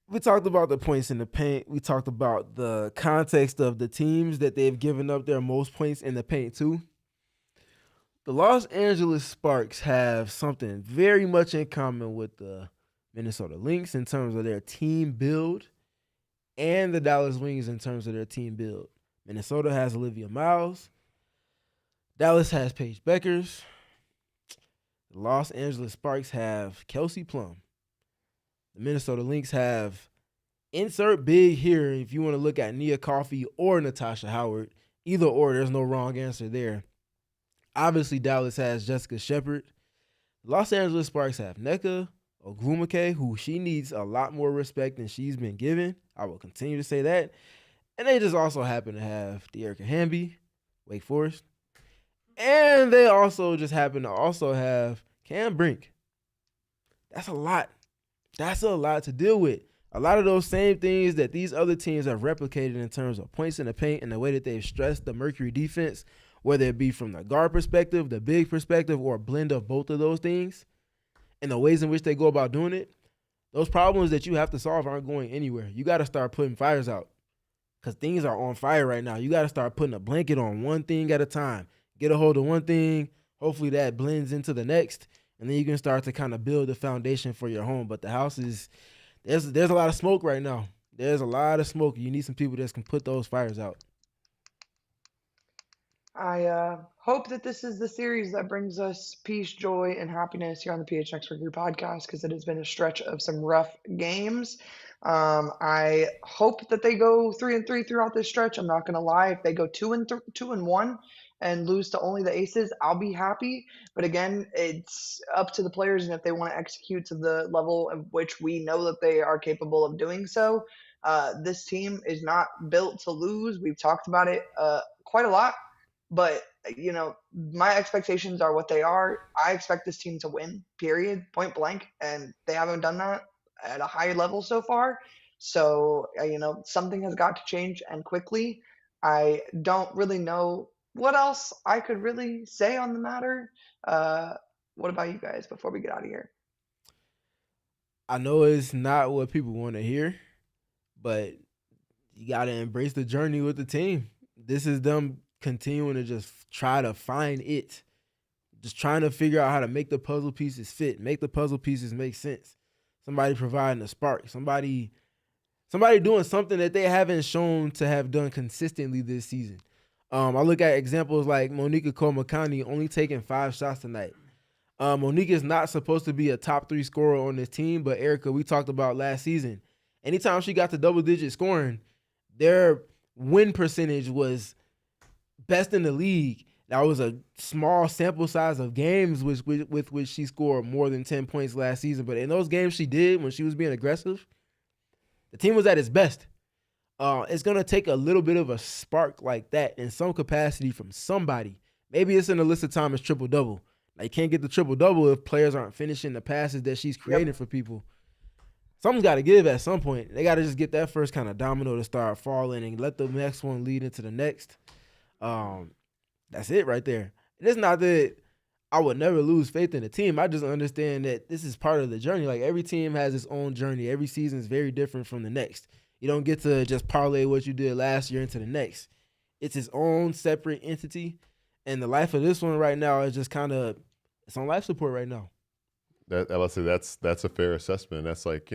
we talked about the points in the paint. We talked about the context of the teams that they've given up their most points in the paint to. The Los Angeles Sparks have something very much in common with the Minnesota Lynx in terms of their team build and the Dallas Wings in terms of their team build. Minnesota has Olivia Miles. Dallas has Paige Bueckers. The Los Angeles Sparks have Kelsey Plum. The Minnesota Lynx have insert big here if you want to look at Nia Coffey or Natasha Howard. Either or, there's no wrong answer there. Obviously, Dallas has Jessica Shepard. Los Angeles Sparks have Nneka Ogwumike, who she needs a lot more respect than she's been given. I will continue to say that. And they just also happen to have De'Erica Hamby, Wake Forest. And they also just happen to also have Cam Brink. That's a lot. That's a lot to deal with. A lot of those same things that these other teams have replicated in terms of points in the paint and the way that they've stressed the Mercury defense, whether it be from the guard perspective, the big perspective, or a blend of both of those things, and the ways in which they go about doing it, those problems that you have to solve aren't going anywhere. You got to start putting fires out because things are on fire right now. You got to start putting a blanket on one thing at a time. Get a hold of one thing. Hopefully that blends into the next, and then you can start to kind of build a foundation for your home. But the house is there's a lot of smoke right now. There's a lot of smoke. You need some people that can put those fires out. I hope that this is the series that brings us peace, joy, and happiness here on the PHNX Mercury podcast, because it has been a stretch of some rough games. I hope that they go 3-3 throughout this stretch. I'm not going to lie. If they go 2-1 and lose to only the Aces, I'll be happy. But again, it's up to the players, and if they want to execute to the level of which we know that they are capable of doing so. This team is not built to lose. We've talked about it quite a lot. But, my expectations are what they are. I expect this team to win, period, point blank. And they haven't done that at a high level so far. So, something has got to change, and quickly. I don't really know what else I could really say on the matter. What about you guys before we get out of here? I know it's not what people want to hear, but you got to embrace the journey with the team. This is them continuing to just try to find it, just trying to figure out how to make the puzzle pieces fit, make the puzzle pieces make sense. Somebody providing a spark, somebody doing something that they haven't shown to have done consistently this season. I look at examples like Monica Komakani only taking 5 shots tonight. Monique is not supposed to be a top 3 scorer on this team, but Erica, we talked about last season. Anytime she got to double-digit scoring, their win percentage was best in the league. That was a small sample size of games with which she scored more than 10 points last season. But in those games she did when she was being aggressive, the team was at its best. It's going to take a little bit of a spark like that in some capacity from somebody. Maybe it's an Alyssa Thomas triple-double. Like, can't get the triple-double if players aren't finishing the passes that she's creating for people. Something's got to give at some point. They got to just get that first kind of domino to start falling and let the next one lead into the next. That's it right there. It's not that I would never lose faith in the team. I just understand that this is part of the journey. Like, every team has its own journey. Every season is very different from the next. You don't get to just parlay what you did last year into the next. It's its own separate entity. And the life of this one right now is just kind of, it's on life support right now. Let's say that's a fair assessment. That's like,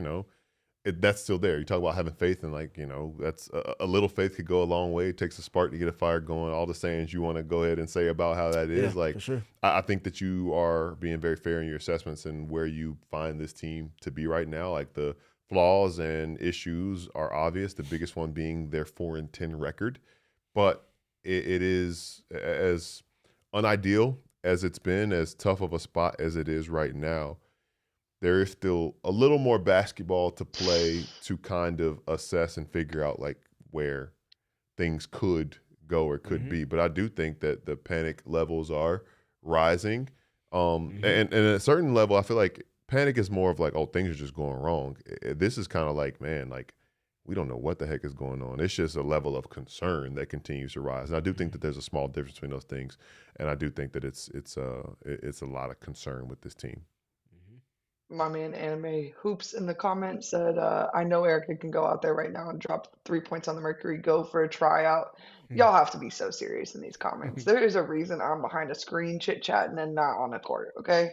that's still there. You talk about having faith, and like, that's a little faith could go a long way. It takes a spark to get a fire going. All the sayings you want to go ahead and say about how that is. Like, for sure. I think that you are being very fair in your assessments and where you find this team to be right now. Like, the flaws and issues are obvious. The biggest one being their 4-10 record, but it is as unideal as it's been, as tough of a spot as it is right now. There is still a little more basketball to play to kind of assess and figure out like where things could go or could be. But I do think that the panic levels are rising. And at a certain level, I feel like panic is more of like, oh, things are just going wrong. This is kind of like, man, like, we don't know what the heck is going on. It's just a level of concern that continues to rise. And I do think that there's a small difference between those things. And I do think that it's a lot of concern with this team. My man Anime Hoops in the comments said, I know Erica can go out there right now and drop 3 points on the Mercury, go for a tryout. Y'all have to be so serious in these comments. There is a reason I'm behind a screen chit-chatting and not on a court, okay?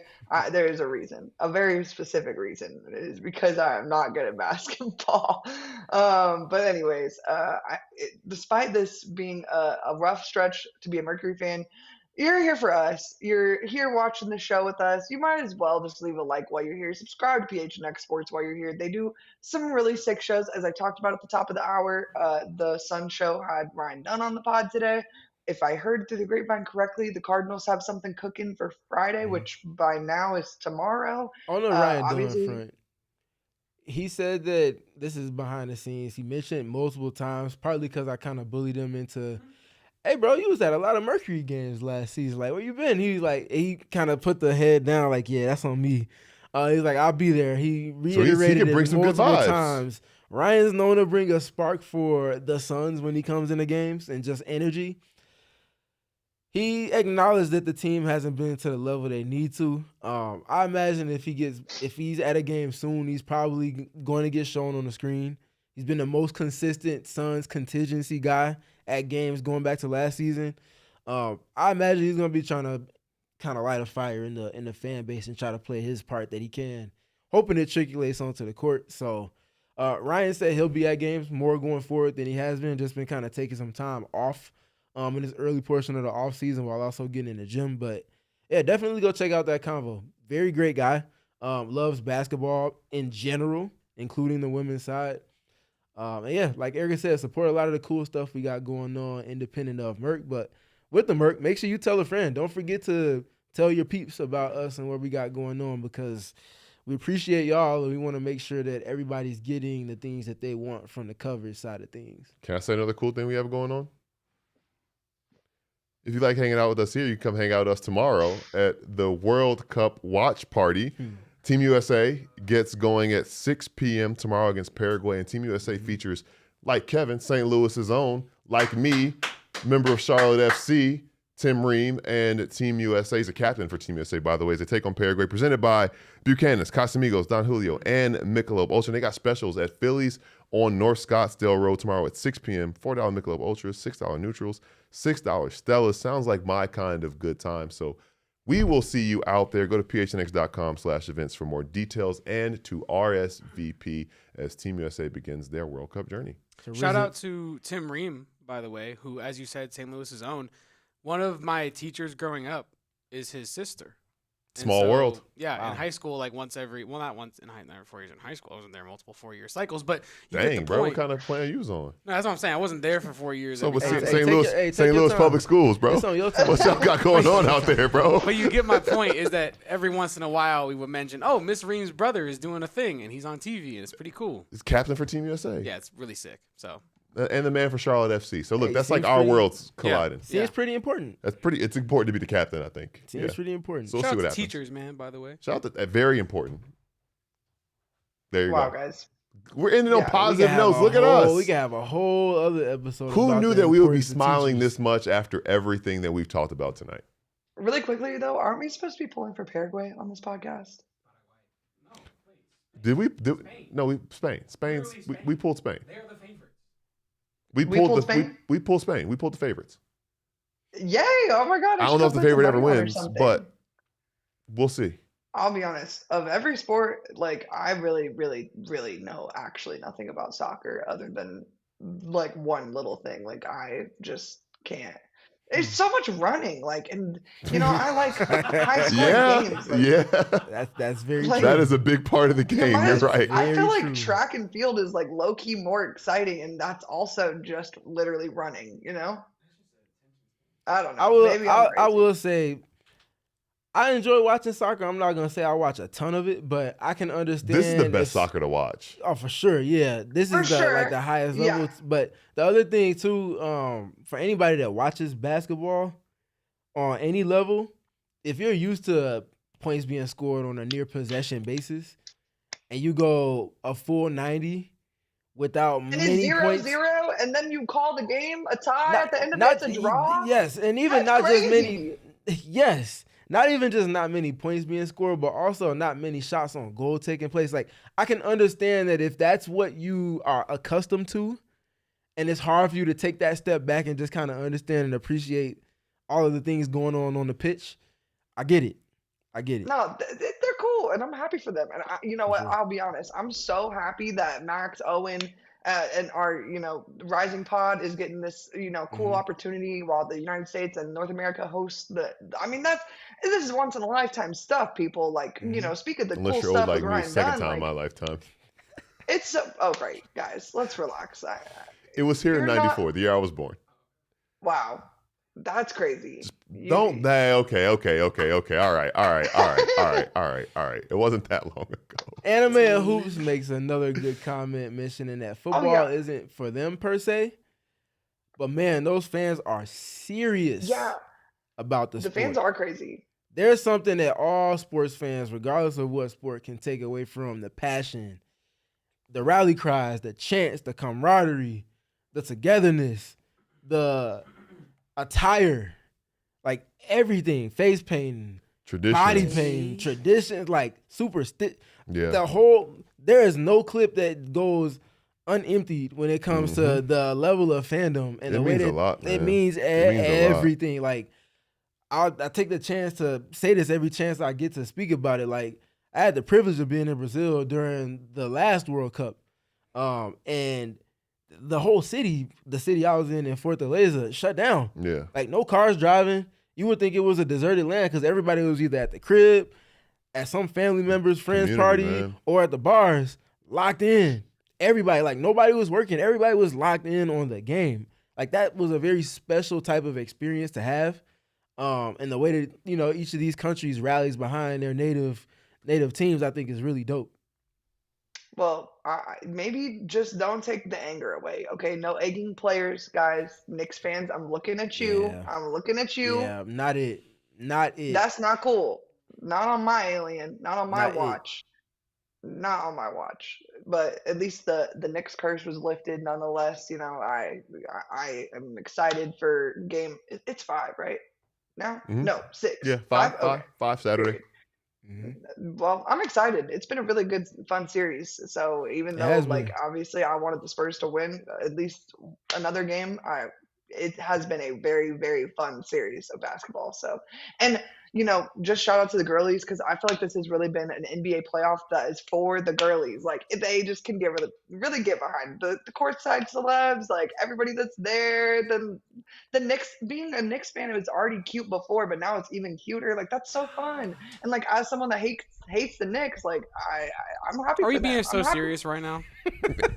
There is a reason, a very specific reason. It is because I am not good at basketball. But anyways, despite this being a rough stretch to be a Mercury fan, you're here for us. You're here watching the show with us. You might as well just leave a like while you're here. Subscribe to PHNX Sports while you're here. They do some really sick shows, as I talked about at the top of the hour. The Sun Show had Ryan Dunn on the pod today. If I heard through the grapevine correctly, the Cardinals have something cooking for Friday, which by now is tomorrow. Oh, no, Ryan Dunn front. He said that this is behind the scenes. He mentioned multiple times, partly because I kind of bullied him into – hey, bro, you was at a lot of Mercury games last season. Like, where you been? He was like, he kind of put the head down, like, yeah, that's on me. He's like, I'll be there. He reiterated it multiple times. Ryan's known to bring a spark for the Suns when he comes into games and just energy. He acknowledged that the team hasn't been to the level they need to. I imagine if he's at a game soon, he's probably going to get shown on the screen. He's been the most consistent Suns contingency guy at games going back to last season. I imagine he's going to be trying to kind of light a fire in the fan base and try to play his part that he can, hoping it trickulates onto the court. So Ryan said he'll be at games more going forward than he has been, just been kind of taking some time off in this early portion of the offseason while also getting in the gym. But, yeah, definitely go check out that convo. Very great guy. Loves basketball in general, including the women's side. And yeah, like Erica said, support a lot of the cool stuff we got going on independent of Merc. But with the Merc, make sure you tell a friend. Don't forget to tell your peeps about us and what we got going on, because we appreciate y'all and we want to make sure that everybody's getting the things that they want from the coverage side of things. Can I say another cool thing we have going on? If you like hanging out with us here, you can come hang out with us tomorrow at the World Cup watch party. Team USA gets going at 6 p.m. tomorrow against Paraguay, and Team USA features, like Kevin, St. Louis's own, like me, member of Charlotte FC, Tim Ream, and Team USA. He's a captain for Team USA, by the way, as they take on Paraguay, presented by Buchanan's, Casamigos, Don Julio, and Michelob Ultra. And they got specials at Phillies on North Scottsdale Road tomorrow at 6 p.m. $4 Michelob Ultras, $6 Neutrals, $6 Stellas. Sounds like my kind of good time. So we will see you out there. Go to phnx.com/events for more details and to RSVP as Team USA begins their World Cup journey. Shout out to Tim Ream, by the way, who, as you said, St. Louis's own. One of my teachers growing up is his sister. Small world. Yeah, wow. In high school, like once every, well, not once in 4 years in high school. I wasn't there multiple 4-year cycles, but you dang, get the bro, point. what kind of plan you was on? No, that's what I'm saying. I wasn't there for 4 years. So, St. Louis Public Schools, bro. What y'all got going on out there, bro? But you get my point is that every once in a while we would mention, oh, Miss Ream's brother is doing a thing, and he's on TV, and it's pretty cool. He's captain for Team USA. Yeah, it's really sick. So and the man for Charlotte FC. So look, Hey, that's like seems our pretty- worlds colliding. See, it's pretty important. It's important to be the captain, I think. Seems pretty important. So we'll Shout see out what to happens. teachers, man. By the way. Shout out to very important. There you Wow, go. guys. We're ending on Yeah, we positive can have notes. a Look at whole- us. We can have a whole other episode. Who about knew the that we would be importance of smiling teachers. this much after everything that we've talked about tonight? Really quickly though, aren't we supposed to be pulling for Paraguay on this podcast? Did we? No, Spain. We pulled Spain. They are the favorites. We pulled pulled Spain? We pulled Spain. We pulled the favorites. Yay! Oh my god! I don't should know if go the put some favorite ever money on or wins, something. but we'll see. I'll be honest. Of every sport, like I really, really, really know actually nothing about soccer other than like one little thing. Like I just can't. It's so much running, like, and you know, I like high scoring games. Like, Yeah. That's very Like- true. That is a big part of the game. might You're as- right. I feel Very like true. track and field is like low key more exciting, and that's also just literally running. You know, I don't know. I will. Maybe I'm I crazy. will say, I enjoy watching soccer. I'm not gonna say I watch a ton of it, but I can understand. This is the best it's- soccer to watch. Oh, for sure. Yeah, this For is the, sure. like the highest Yeah. level. But the other thing too, for anybody that watches basketball on any level, if you're used to points being scored on a near possession basis, and you go a full 90 without And it's many points, 0-0, and then you call the game a tie Not- at the end of not- it. It's a draw. Yes, and even That's not just crazy. many. Yes, not even just not many points being scored, but also not many shots on goal taking place. Like I can understand that if that's what you are accustomed to, and it's hard for you to take that step back and just kind of understand and appreciate all of the things going on the pitch. I get it. I get it. No, they're cool, and I'm happy for them. And you know what? sure. I'll be honest. I'm so happy that Max, Owen, and our rising pod is getting this cool Mhm. opportunity while the United States and North America host the. I mean, this is once in a lifetime stuff. People like speak of the Unless cool you're old stuff like with me, Ryan second Dunn. time in Like, my lifetime. it's so. Oh, right, guys. Let's relax. It was here in You're not- '94, the year I was born. Wow, that's crazy. Don't they? Okay. All right. It wasn't that long ago. Anime and Hoops makes another good comment mentioning that football yeah. isn't for them per se, but man, those fans are serious Yeah, about the the sport. fans are crazy. There's something that all sports fans, regardless of what sport, can take away from: the passion, the rally cries, the chants, the camaraderie, the togetherness, the attire, like everything, face painting, Tradition. body painting, traditions, like Yeah. the whole. There is no clip that goes unemptied when it comes to the level of fandom and It the way means a that lot, it man. means, It means a lot. everything. Like I take the chance to say this every chance I get to speak about it. Like I had the privilege of being in Brazil during the last World Cup, and the whole city, the city I was in Fortaleza, shut down. Yeah. Like no cars driving. You would think it was a deserted land because everybody was either at the crib, at some family member's friend's Community, party, man. or at the bars, locked in. Everybody, like nobody was working. Everybody was locked in on the game. Like that was a very special type of experience to have. And the way that each of these countries rallies behind their native teams, I think is really dope. Well, maybe just don't take the anger away, okay? No egging players, guys. Knicks fans, I'm looking at you. Yeah. I'm looking at you. Yeah, not it. Not it. That's not cool. Not on my alien. Not on my Not it. watch. Not on my watch. But at least the Knicks curse was lifted nonetheless. I am excited for game. It's 5, right? Now? Mhm. No, 6. Yeah. Five Saturday. Period. Mhm. Well, I'm excited. It's been a really good, fun series. So even It though, has like, been. obviously, I wanted the Spurs to win at least another game, it has been a very, very fun series of basketball. So, and just shout out to the girlies because I feel like this has really been an NBA playoff that is for the girlies. Like they just can really get behind the courtside celebs, like everybody that's there. The Knicks, being a Knicks fan, it was already cute before, but now it's even cuter. Like that's so fun. And like as someone that hates the Knicks, like I'm happy. Are for you them. being so I'm happy. serious right now?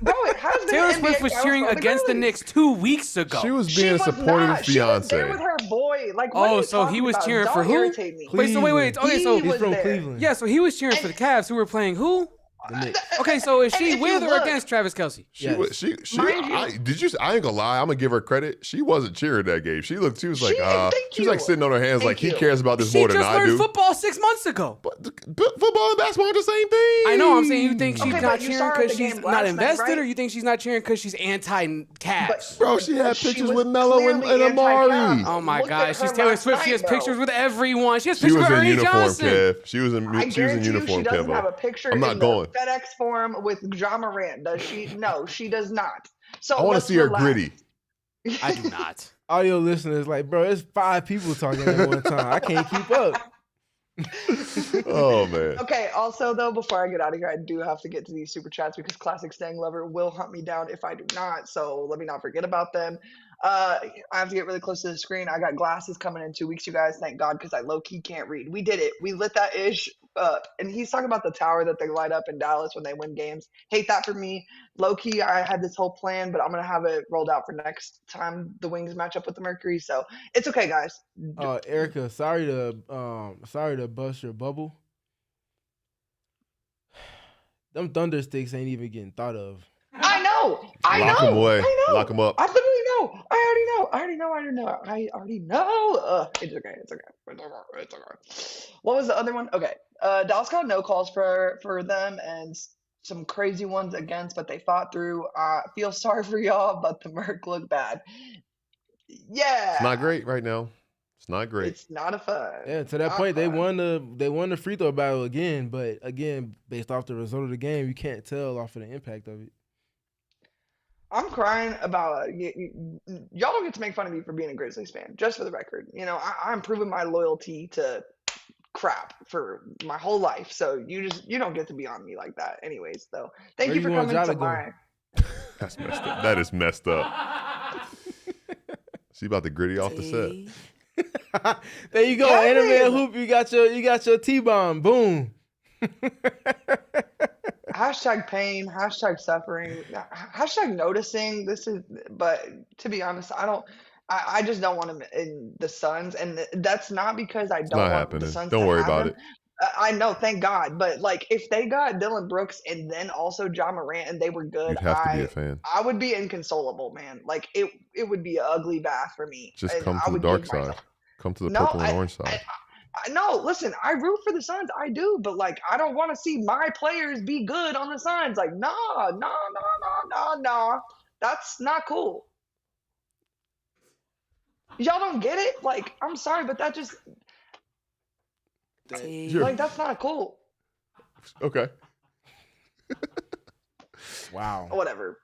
Bro, it has been Taylor an Swift NBA was playoff cheering for against the girlies. Knicks 2 weeks ago. She was She being a was supportive not. She was there with fiance. her boy. Like, what Oh, are you so talking he was about? cheering Don't for who? irritate me. Wait, so wait. Okay, so He He's was from there. Cleveland. yeah, so he was cheering for the Cavs, who were playing who? The Knicks. Okay, so is And she if you with or look- against Travis Kelce? Yes. She Mind you- I ain't gonna lie, I'm gonna give her credit. She wasn't cheering that game. She was like, thank she was like you. sitting on her hands Thank like he you. cares about this She more than just I learned do. football 6 months ago. But football and basketball are the same thing. I know. I'm saying you think she's Okay, not but you cheering saw her at because the she's game not last night, invested, right? or you think she's not cheering because she's anti-Cavs? Bro, she had She pictures was with Melo and clearly Amari. anti-Cavs. Oh my Look at gosh, her she's Taylor last Swift. She night, has though. pictures with everyone. She has She pictures was with in Ernie uniform, Johnson. Kev. She was in I guarantee you uniform, she doesn't Kevo. have a picture I'm not in going. the FedEx form with Ja Morant, does she? No, she does not. So I want to let's see her relax. gritty. I do not. Audio listeners like, bro, it's 5 people talking at one time. I can't keep up. Oh man. Okay, also though, before I get out of here, I do have to get to these super chats because Classic Stang Lover will hunt me down if I do not. So let me not forget about them. I have to get really close to the screen. I got glasses coming in 2 weeks, you guys. Thank God, because I low-key can't read. We did it. We lit that ish up. And he's talking about the tower that they light up in Dallas when they win games. Hate that for me. Low-key, I had this whole plan, but I'm going to have it rolled out for next time the Wings match up with the Mercury. So it's okay, guys. Erica, sorry to bust your bubble. Them thunder sticks ain't even getting thought of. I know. Lock them away. I know. Lock them up. I literally know. I already know. It's okay. What was the other one? Okay. Dallas got no calls for them and some crazy ones against, but they fought through. Feel sorry for y'all, but the Merc looked bad. Yeah. It's not great right now. It's not great. It's not a fun. Yeah, to that Not point, they fun. won the free throw battle again. But again, based off the result of the game, you can't tell off of the impact of it. I'm crying about y'all don't get to make fun of me for being a Grizzlies fan, just for the record. You know, I'm proving my loyalty to crap for my whole life. So you don't get to be on me like that. Anyways, though. Thank Where you for you want coming Ja to to go? my That's messed up. That is messed up. She about to gritty off the set. There you go, Kevin! Anime Hoop. You got your T-bomb. Boom. hashtag pain, hashtag suffering, hashtag noticing. But to be honest, I just don't want him in the Suns, and that's not because I don't Not want happening. the Suns. Don't to worry have about him. it. I know, thank God. But like, if they got Dylan Brooks and then also Ja Morant and they were good, You'd have to be a fan. I would be inconsolable, man. Like it would be an ugly bath for me. Just And come I to the would dark give side. myself- Come to the No, purple and orange side. No, listen, I root for the Suns. I do, but like, I don't want to see my players be good on the Suns. Like, no. That's not cool. Y'all don't get it? Like, I'm sorry, but that just Sure. like that's not cool. Okay. Wow. Whatever.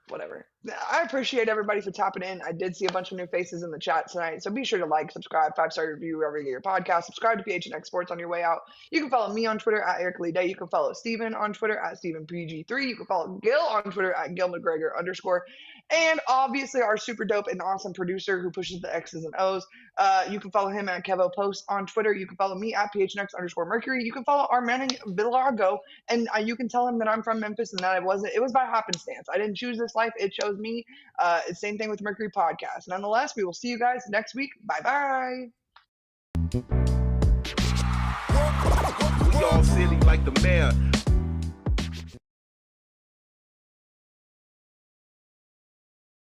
I appreciate everybody for tapping in. I did see a bunch of new faces in the chat tonight, so be sure to like, subscribe, 5-star review wherever you get your podcast. Subscribe to PHNX Sports on your way out. You can follow me on Twitter at Eric Lee Day. You can follow Steven on Twitter at StevenPG3. You can follow Gil on Twitter at GilMcGregor_. And obviously our super dope and awesome producer who pushes the X's and O's. You can follow him at Kevo Post on Twitter. You can follow me at PHNX_Mercury. You can follow Armando Villago, and you can tell him that I'm from Memphis and that it was by happenstance. I didn't choose this life. It chose me. Same thing with Mercury Podcast. Nonetheless, we will see you guys next week. Bye-bye. We all silly like the mayor.